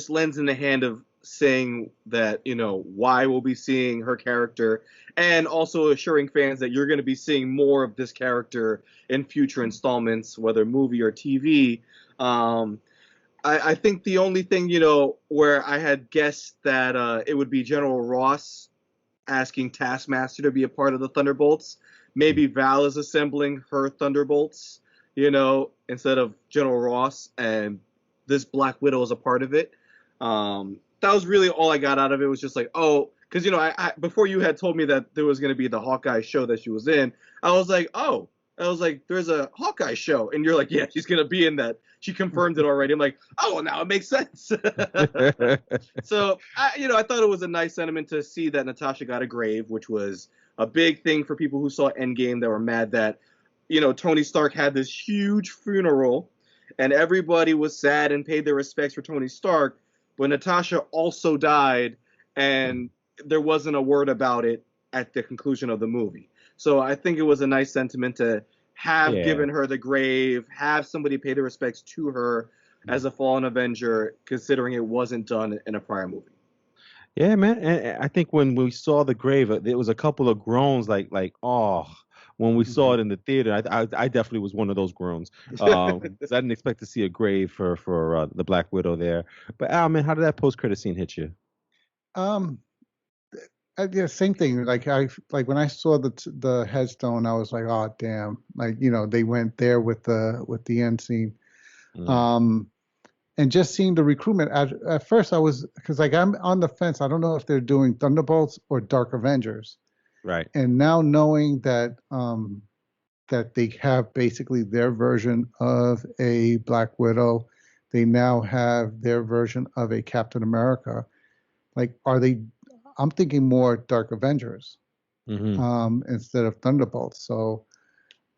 lends in the hand of saying that, you know, why we'll be seeing her character, and also assuring fans that you're going to be seeing more of this character in future installments, whether movie or TV. I think the only thing, you know, where I had guessed that it would be General Ross asking Taskmaster to be a part of the Thunderbolts. Maybe Val is assembling her Thunderbolts, you know, instead of General Ross, and this Black Widow is a part of it. That was really all I got out of it. Was just like, oh, because, you know, I before you had told me that there was going to be the Hawkeye show that she was in, I was like, oh, there's a Hawkeye show, and you're like, yeah, she's going to be in that. She confirmed it already. I'm like, oh, well, now it makes sense. So, I thought it was a nice sentiment to see that Natasha got a grave, which was a big thing for people who saw Endgame that were mad that, you know, Tony Stark had this huge funeral, and everybody was sad and paid their respects for Tony Stark, but Natasha also died, and there wasn't a word about it at the conclusion of the movie. So I think it was a nice sentiment to have given her the grave, have somebody pay their respects to her as a fallen Avenger, considering it wasn't done in a prior movie. Yeah, man. And I think when we saw the grave, there was a couple of groans like, oh, when we saw it in the theater. I definitely was one of those groans. 'Cause I didn't expect to see a grave for the Black Widow there. But Al, man, how did that post-credit scene hit you? Yeah, same thing. Like when I saw the headstone, I was like, oh damn! Like, you know, they went there with the end scene. And just seeing the recruitment at first, I was because like I'm on the fence. I don't know if they're doing Thunderbolts or Dark Avengers. Right. And now knowing that that they have basically their version of a Black Widow, they now have their version of a Captain America. Like, are they? I'm thinking more Dark Avengers instead of Thunderbolts. So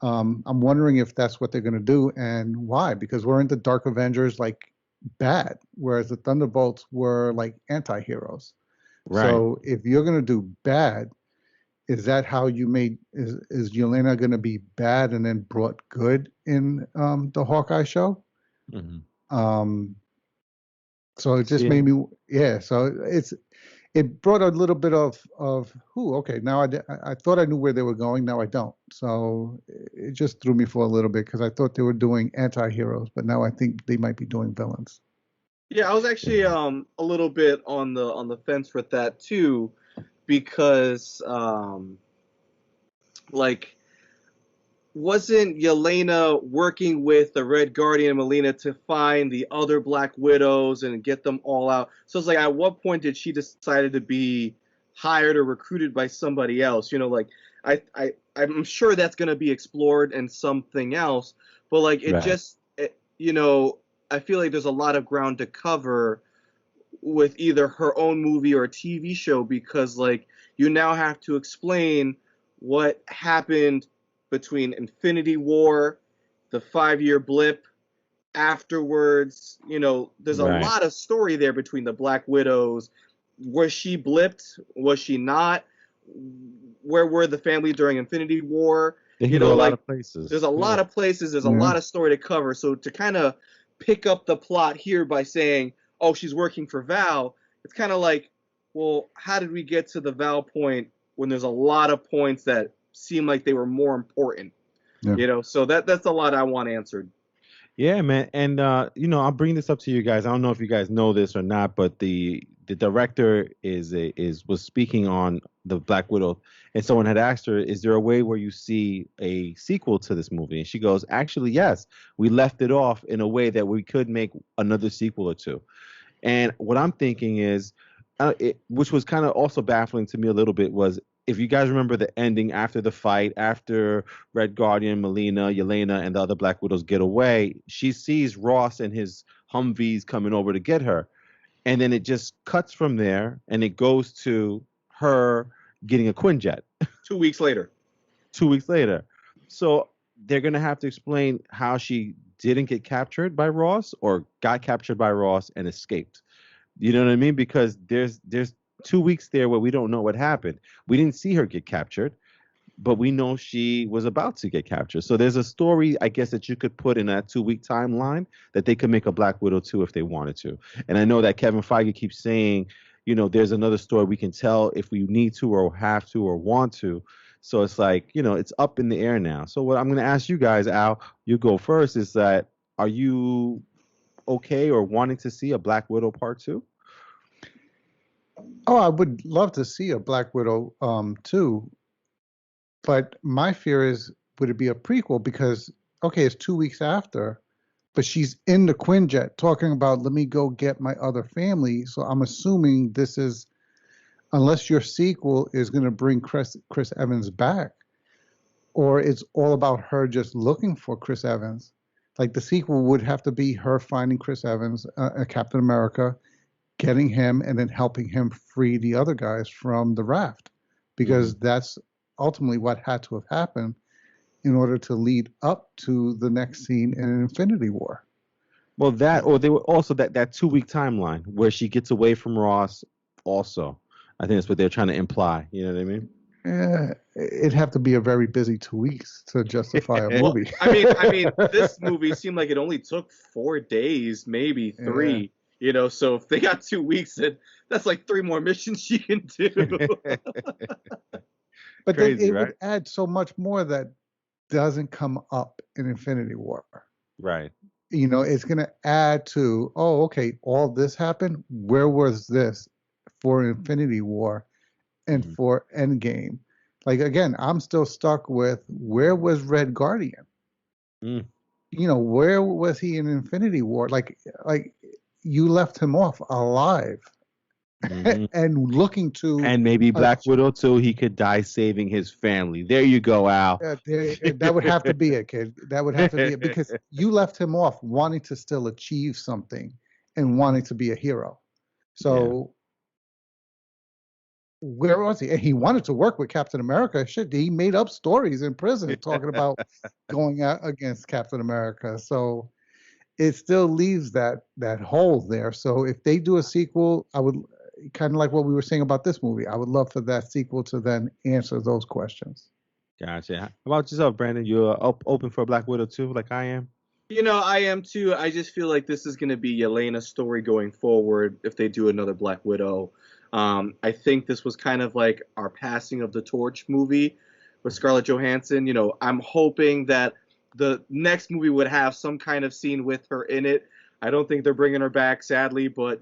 I'm wondering if that's what they're going to do and why. Because we're into Dark Avengers like bad, whereas the Thunderbolts were like anti-heroes. Right. So if you're going to do bad, is that how you made is Yelena going to be bad and then brought good in the Hawkeye show? Um, so it just made me So it brought a little bit of okay, now I thought I knew where they were going, now I don't. So it just threw me for a little bit because I thought they were doing anti-heroes, but now I think they might be doing villains. Yeah, I was actually a little bit on the fence with that too, because like, wasn't Yelena working with the Red Guardian Melina to find the other Black Widows and get them all out? So it's like, at what point did she decide to be hired or recruited by somebody else? You know, like I'm sure that's going to be explored in something else, but like you know, I feel like there's a lot of ground to cover with either her own movie or a TV show, because like you now have to explain what happened between Infinity War, the 5-year blip, afterwards. You know, there's a lot of story there between the Black Widows. Was she blipped? Was she not? Where were the family during Infinity War? You know, like, a lot of places. There's a lot of places. There's a lot of story to cover. So to kind of pick up the plot here by saying, oh, she's working for Val, it's kind of like, well, how did we get to the Val point when there's a lot of points that seem like they were more important? You know, so that's a lot I want answered. Yeah, man. And you know, I'll bring this up to you guys. I don't know if you guys know this or not, but the director was speaking on the Black Widow, and someone had asked her, "Is there a way where you see a sequel to this movie?" And she goes, "Actually, yes. We left it off in a way that we could make another sequel or two." And what I'm thinking is, which was kind of also baffling to me a little bit, was if you guys remember the ending after the fight, after Red Guardian, Melina, Yelena, and the other Black Widows get away, she sees Ross and his Humvees coming over to get her. And then it just cuts from there and it goes to her getting a Quinjet. 2 weeks later. 2 weeks later. So they're going to have to explain how she didn't get captured by Ross or got captured by Ross and escaped. You know what I mean? Because there's 2 weeks there where we don't know what happened. We didn't see her get captured, but we know she was about to get captured. So there's a story, I guess, that you could put in that 2 week timeline that they could make a Black Widow 2 if they wanted to. And I know that Kevin Feige keeps saying, you know, there's another story we can tell if we need to or have to or want to. So it's like, you know, it's up in the air now. So what I'm going to ask you guys, Al, you go first, is that are you okay or wanting to see a Black Widow Part 2? Oh, I would love to see a Black Widow too. But my fear is, would it be a prequel? Because, okay, it's 2 weeks after, but she's in the Quinjet talking about, let me go get my other family. So I'm assuming this is, unless your sequel is going to bring Chris Evans back, or it's all about her just looking for Chris Evans. Like the sequel would have to be her finding Chris Evans, Captain America, getting him, and then helping him free the other guys from the raft, because that's ultimately what had to have happened in order to lead up to the next scene in Infinity War. Well, that, or they were also that 2 week timeline where she gets away from Ross. Also, I think that's what they're trying to imply. You know what I mean? Yeah, it'd have to be a very busy 2 weeks to justify a movie. I mean, this movie seemed like it only took 4 days, maybe 3. Yeah. You know, so if they got 2 weeks, then that's like 3 more missions she can do. But crazy, then it would add so much more that doesn't come up in Infinity War. Right. You know, it's going to add to, oh, okay, all this happened. Where was this for Infinity War and for Endgame? Like, again, I'm still stuck with, where was Red Guardian? where was he in Infinity War? Like you left him off alive and looking to. And maybe Black Widow too. He could die saving his family. There you go, Al. That would have to be it, kid. That would have to be it because you left him off wanting to still achieve something and wanting to be a hero. So where was he? And he wanted to work with Captain America. Shit, he made up stories in prison talking about going out against Captain America. So it still leaves that hole there. So if they do a sequel, I would kind of like what we were saying about this movie. I would love for that sequel to then answer those questions. Gotcha. How about yourself, Brandon? You're open for Black Widow too, like I am? I am too. I just feel like this is going to be Yelena's story going forward if they do another Black Widow. I think this was kind of like our passing of the torch movie with Scarlett Johansson. I'm hoping that the next movie would have some kind of scene with her in it. I don't think they're bringing her back, sadly, but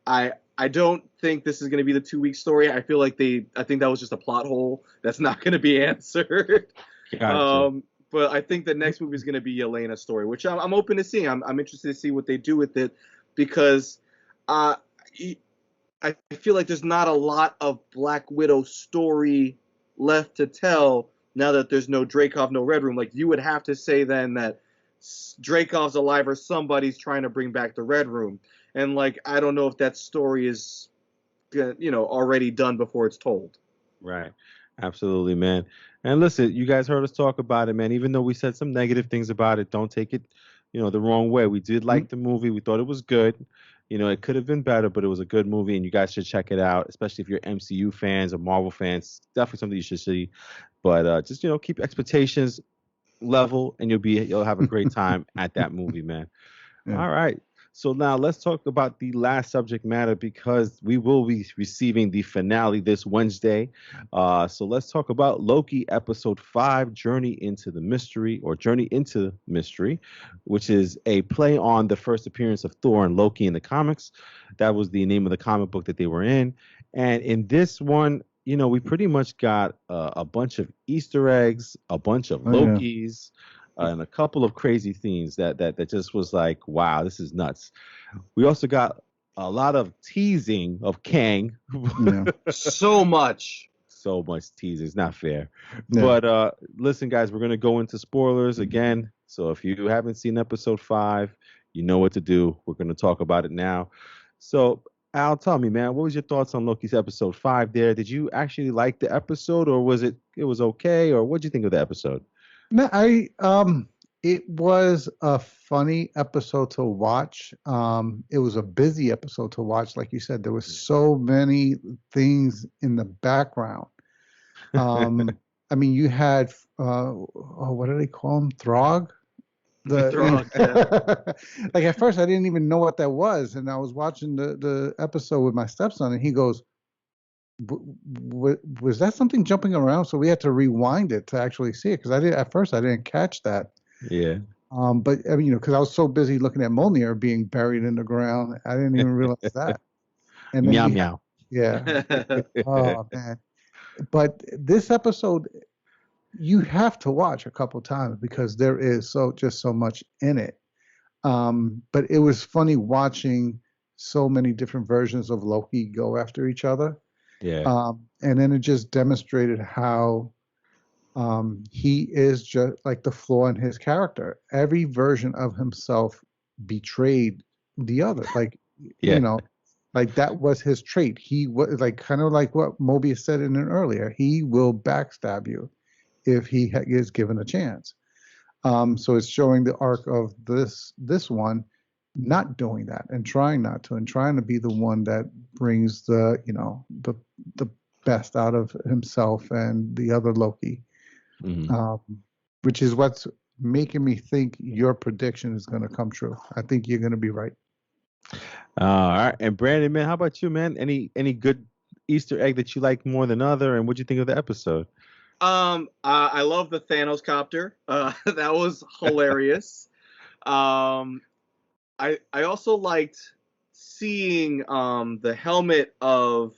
I don't think this is going to be the 2-week story. I think that was just a plot hole that's not going to be answered. Gotcha. But I think the next movie is going to be Yelena's story, which I'm open to seeing. I'm interested to see what they do with it because I feel like there's not a lot of Black Widow story left to tell now that there's no Dreykov, no Red Room. Like, you would have to say then that Dreykov's alive or somebody's trying to bring back the Red Room. And, like, I don't know if that story is, already done before it's told. Right. Absolutely, man. And listen, you guys heard us talk about it, man. Even though we said some negative things about it, don't take it, the wrong way. We did like the movie. We thought it was good. It could have been better, but it was a good movie, and you guys should check it out, especially if you're MCU fans or Marvel fans. Definitely something you should see. But just keep expectations level, and you'll have a great time at that movie, man. Yeah. All right. So now let's talk about the last subject matter because we will be receiving the finale this Wednesday. So let's talk about Loki episode 5, Journey into Mystery, which is a play on the first appearance of Thor and Loki in the comics. That was the name of the comic book that they were in. And in this one, we pretty much got a bunch of Easter eggs, a bunch of Lokis. And a couple of crazy themes that just was like, wow, this is nuts. We also got a lot of teasing of Kang. Yeah. So much teasing. It's not fair. Yeah. But listen, guys, we're going to go into spoilers again. So if you haven't seen episode 5, you know what to do. We're going to talk about it now. So Al, tell me, man, what was your thoughts on Loki's episode 5 there? Did you actually like the episode, or was it was okay, or what did you think of the episode? No, it was a funny episode to watch. It was a busy episode to watch. Like you said, there were so many things in the background. I mean, you had, what do they call him? Throg? Throg, yeah. Like at first I didn't even know what that was. And I was watching the episode with my stepson and he goes, was that something jumping around? So we had to rewind it to actually see it because at first I didn't catch that. Yeah. But I mean, because I was so busy looking at Mjolnir being buried in the ground, I didn't even realize that. And then meow meow. Yeah. Oh man. But this episode, you have to watch a couple times because there is so much in it. But it was funny watching so many different versions of Loki go after each other. Yeah. And then it just demonstrated how he is just like the flaw in his character. Every version of himself betrayed the other. Like, like that was his trait. He was like kind of like what Mobius said in it earlier. He will backstab you if he is given a chance. So it's showing the arc of this one not doing that and trying not to and trying to be the one that brings the best out of himself and the other Loki, which is what's making me think your prediction is going to come true. I think you're going to be right. All right. And Brandon, man, how about you, man? Any good Easter egg that you like more than other, and what'd you think of the episode? I love the Thanos copter. That was hilarious. I also liked seeing the helmet of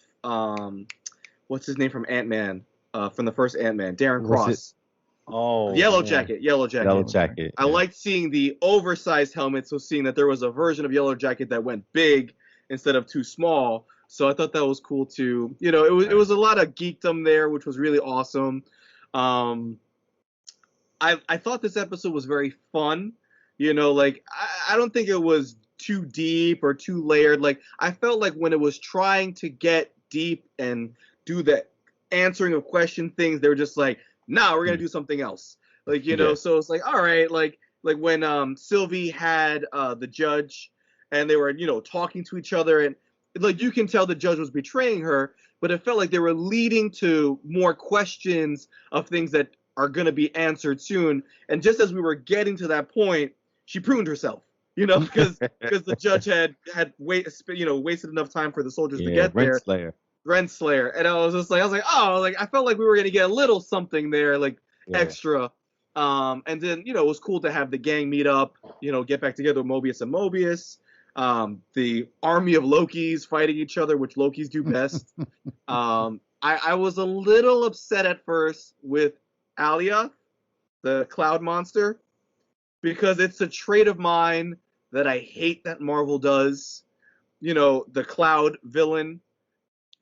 what's his name from Ant-Man, from the first Ant-Man, Darren Cross. Oh, Yellow man. Jacket. Yellow Jacket. Yellow Jacket. I liked seeing the oversized helmet, so seeing that there was a version of Yellow Jacket that went big instead of too small. So I thought that was cool too. You know, it was a lot of geekdom there, which was really awesome. I thought this episode was very fun. You know, like I don't think it was too deep or too layered. Like I felt like when it was trying to get deep and do the answering of question things, they were just like, nah, we're gonna do something else. Like, you know, so it's like, all right, like when Sylvie had the judge and they were, you know, talking to each other, and like you can tell the judge was betraying her, but it felt like they were leading to more questions of things that are going to be answered soon. And just as we were getting to that point, she pruned herself, you know, because the judge had wasted enough time for the soldiers to get there. Renslayer. And I was like, oh, like I felt like we were gonna get a little something there, like extra. And then, you know, it was cool to have the gang meet up, you know, get back together with Mobius and Mobius. The army of Lokis fighting each other, which Lokis do best. I was a little upset at first with Alia, the cloud monster, because it's a trait of mine that I hate that Marvel does. You know, the cloud villain.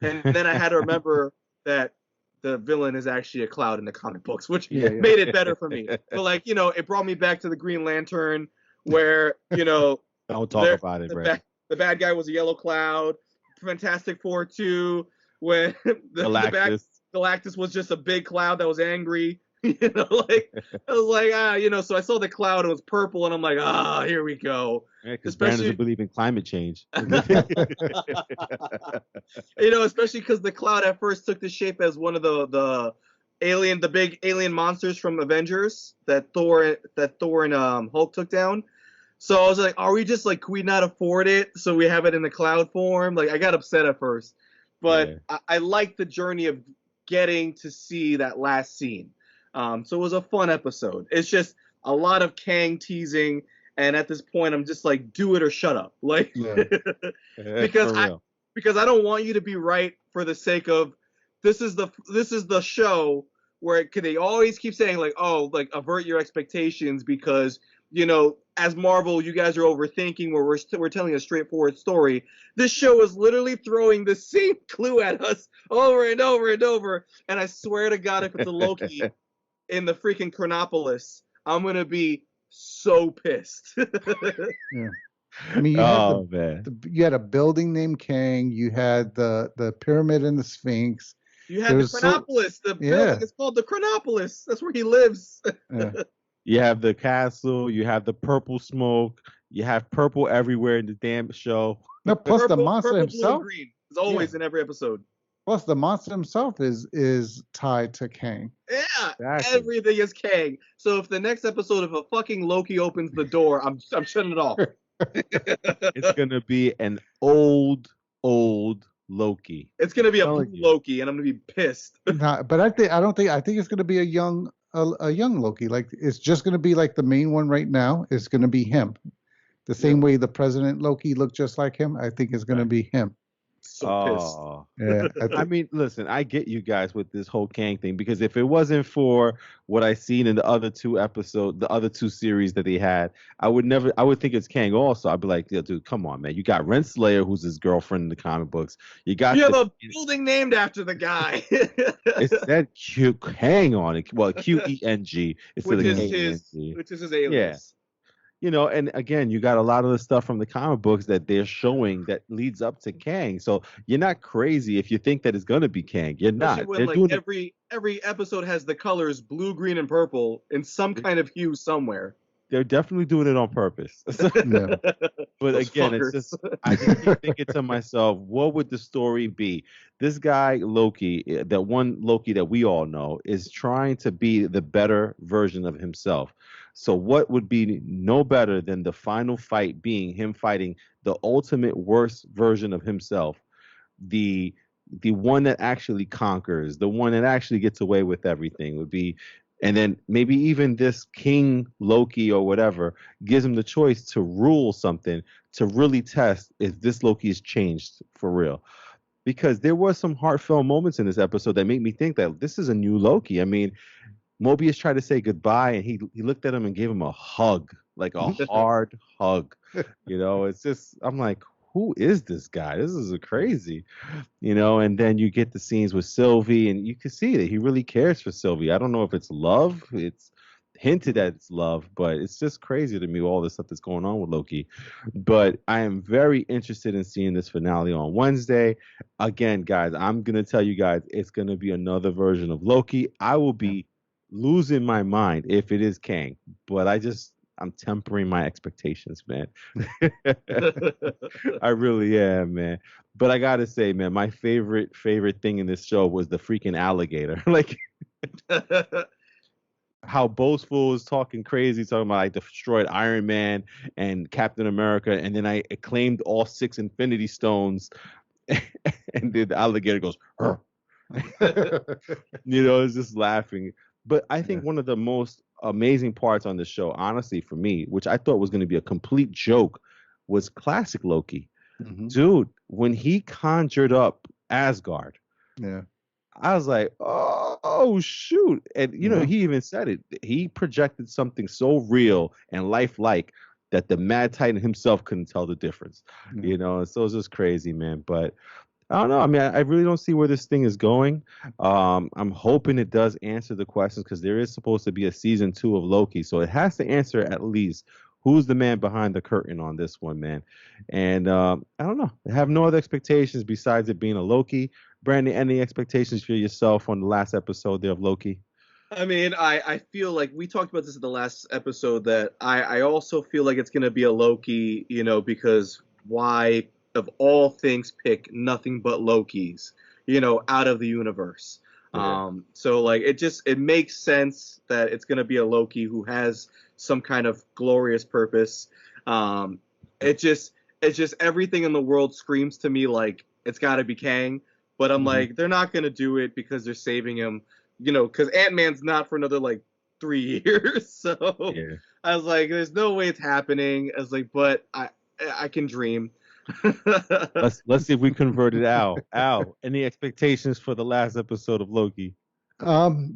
And then I had to remember that the villain is actually a cloud in the comic books, which made it better for me. But like, you know, it brought me back to the Green Lantern where, you know, don't talk about it, Brad. The bad guy was a yellow cloud. Fantastic Four 2, when Galactus was just a big cloud that was angry. You know, like I was like, you know, so I saw the cloud and it was purple, and I'm like, here we go. Yeah, because Brandon doesn't believe in climate change. You know, especially because the cloud at first took the shape as one of the big alien monsters from Avengers that Thor and Hulk took down. So I was like, are we just like, can we not afford it? So we have it in the cloud form? Like, I got upset at first, but I liked the journey of getting to see that last scene. So it was a fun episode. It's just a lot of Kang teasing, and at this point, I'm just like, do it or shut up, like, because I don't want you to be right for the sake of this is the show where they always keep saying like, oh, like avert your expectations because, you know, as Marvel, you guys are overthinking where we're telling a straightforward story. This show is literally throwing the same clue at us over and over and over, and I swear to God, if it's a Loki in the freaking Chronopolis, I'm gonna be so pissed. Yeah. I mean, you had a building named Kang. You had the pyramid and the Sphinx. You had the Chronopolis. The building is called the Chronopolis. That's where he lives. You have the castle. You have the purple smoke. You have purple everywhere in the damn show. No, plus the monster himself. Blue, and green is always in every episode. Plus, the monster himself is tied to Kang. Yeah, exactly. Everything is Kang. So if the next episode, if a fucking Loki opens the door, I'm shutting it off. It's gonna be an old Loki. It's gonna be a blue Loki, and I'm gonna be pissed. But I think it's gonna be a young Loki. Like it's just gonna be like the main one right now. It's gonna be him. The same way the President Loki looked just like him. I think it's gonna be him. So pissed. Yeah. I mean, listen, I get you guys with this whole Kang thing, because if it wasn't for what I seen in the other two series that they had, I would think it's Kang also. I'd be like, yeah, dude, come on, man. You got Renslayer, who's his girlfriend in the comic books. You have a building named after the guy. It said Kang on it. Well, Qeng instead of K-N-G. Which is his alias. Yeah. You know, and again, you got a lot of the stuff from the comic books that they're showing that leads up to Kang. So you're not crazy if you think that it's gonna be Kang. You're not. When, like, every episode has the colors blue, green, and purple in some kind of hue somewhere. They're definitely doing it on purpose. Yeah. But those again, fuckers. It's just I just keep thinking to myself, what would the story be? This guy Loki, that one Loki that we all know, is trying to be the better version of himself. So what would be no better than the final fight being him fighting the ultimate worst version of himself, the one that actually conquers, the one that actually gets away with everything would be. And then maybe even this King Loki or whatever gives him the choice to rule something to really test if this Loki is changed for real. Because there were some heartfelt moments in this episode that made me think that this is a new Loki. I mean, Mobius tried to say goodbye, and he looked at him and gave him a hug, like a hard hug. It's just, I'm like, who is this guy? This is crazy. And then you get the scenes with Sylvie, and you can see that he really cares for Sylvie. I don't know if it's love. It's hinted at it's love, but it's just crazy to me, all the stuff that's going on with Loki. But I am very interested in seeing this finale on Wednesday. Again, guys, I'm going to tell you guys, it's going to be another version of Loki. I will be losing my mind if it is Kang, but I'm tempering my expectations, man. I really am, man. But I gotta say, man, my favorite thing in this show was the freaking alligator. Like how boastful was talking crazy, talking about I destroyed Iron Man and Captain America, and then I claimed all 6 Infinity Stones, and then the alligator goes, "Hur." It's just laughing. But I think one of the most amazing parts on the show, honestly, for me, which I thought was going to be a complete joke, was classic Loki. Mm-hmm. Dude, when he conjured up Asgard, I was like, oh shoot. And, he even said it. He projected something so real and lifelike that the Mad Titan himself couldn't tell the difference. So it's just crazy, man. But I don't know. I mean, I really don't see where this thing is going. I'm hoping it does answer the questions, because there is supposed to be a season 2 of Loki. So it has to answer at least who's the man behind the curtain on this one, man. And I don't know. I have no other expectations besides it being a Loki. Brandon, any expectations for yourself on the last episode there of Loki? I mean, I feel like we talked about this in the last episode, that I also feel like it's going to be a Loki, because why, of all things, pick nothing but Lokis, out of the universe. Yeah. So like it makes sense that it's going to be a Loki who has some kind of glorious purpose. It just everything in the world screams to me like it's got to be Kang, but I'm like, they're not going to do it because they're saving him, because Ant-Man's not for another like 3 years. So yeah. I was like, there's no way it's happening. I was like, but I can dream. Let's see if we converted Al. Al, any expectations for the last episode of Loki?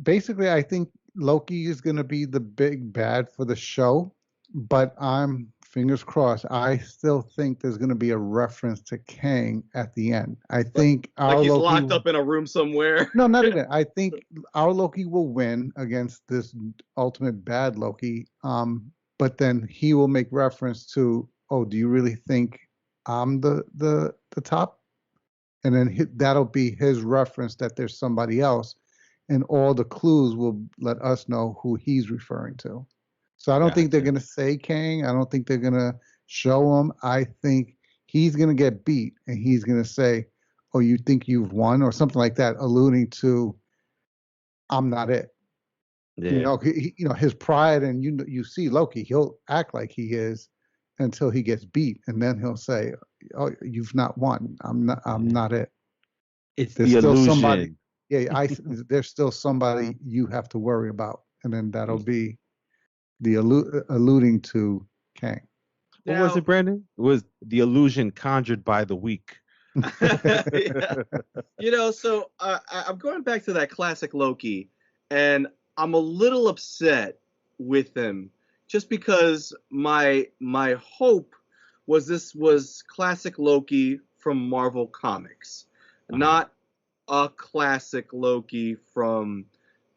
Basically, I think Loki is going to be the big bad for the show, but I'm fingers crossed. I still think there's going to be a reference to Kang at the end. I think like he's Loki locked up in a room somewhere. No, not even. I think our Loki will win against this ultimate bad Loki. But then he will make reference to, oh, do you really think I'm the top? And then that'll be his reference that there's somebody else, and all the clues will let us know who he's referring to. So I don't think they're going to say Kang. I don't think they're going to show him. I think he's going to get beat, and he's going to say, oh, you think you've won, or something like that, alluding to, I'm not it. Yeah. His pride, and you see Loki, he'll act like he is until he gets beat, and then he'll say, oh, you've not won. I'm not it. There's the still illusion. Somebody. Yeah, there's still somebody you have to worry about, and then that'll be the alluding to Kang. What was it, Brandon? It was the illusion conjured by the weak. Yeah. So I'm going back to that classic Loki, and I'm a little upset with him, just because my hope was this was classic Loki from Marvel Comics, not a classic Loki from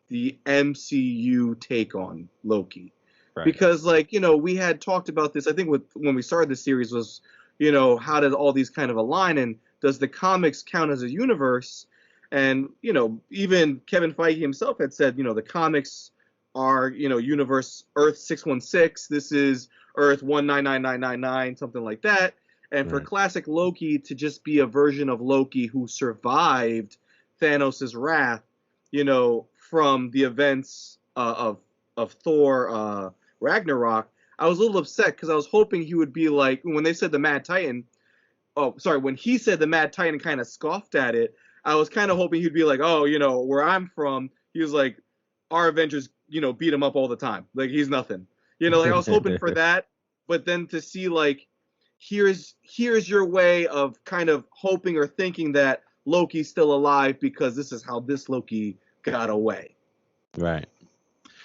the MCU take on Loki. Right. Because we had talked about this, I think when we started the series, was how did all these kind of align, and does the comics count as a universe? And even Kevin Feige himself had said the comics are universe Earth 616, this is Earth 199999, something like that. And for classic Loki to just be a version of Loki who survived Thanos' wrath, from the events of Thor Ragnarok, I was a little upset, because I was hoping he would be like, when they said the Mad Titan, when he said the Mad Titan kind of scoffed at it, I was kind of hoping he'd be like, oh, where I'm from, he was like, our Avengers, beat him up all the time. Like, he's nothing. I was hoping for that, but then to see, like, here's your way of kind of hoping or thinking that Loki's still alive because this is how this Loki got away. Right.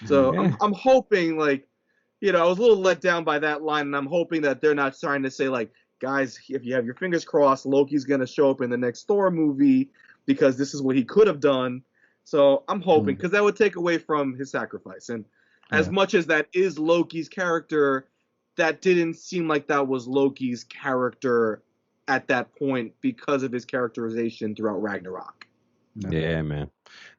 So I'm hoping, like, you know, I was a little let down by that line, and I'm hoping that they're not trying to say, like, guys, if you have your fingers crossed, Loki's gonna show up in the next Thor movie because this is what he could have done. So I'm hoping, because that would take away from his sacrifice. And as much as that is Loki's character, that didn't seem like that was Loki's character at that point because of his characterization throughout Ragnarok. Yeah, man.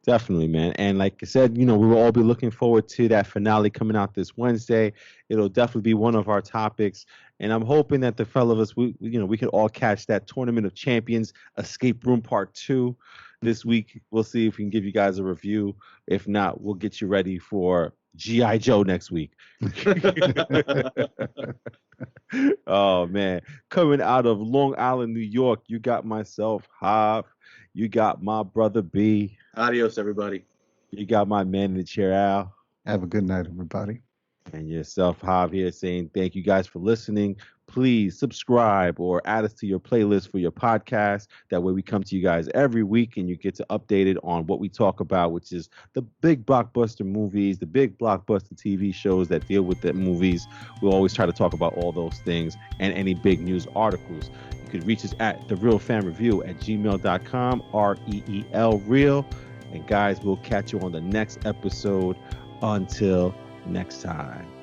Definitely, man. And like I said, we will all be looking forward to that finale coming out this Wednesday. It'll definitely be one of our topics. And I'm hoping that the fellow of us, we can all catch that Tournament of Champions Escape Room Part 2 this week. We'll see if we can give you guys a review. If not, we'll get you ready for G.I. Joe next week. Oh, man. Coming out of Long Island, New York, you got myself, Hav. You got my brother B. Adios, everybody. You got my man in the chair, Al. Have a good night, everybody. And yourself, Hav, here saying thank you guys for listening. Please subscribe or add us to your playlist for your podcast. That way we come to you guys every week and you get to update it on what we talk about, which is the big blockbuster movies, the big blockbuster TV shows that deal with the movies. We'll always try to talk about all those things and any big news articles. You could reach us at thereelfanreview@gmail.com, REEL real. And guys, we'll catch you on the next episode. Until next time.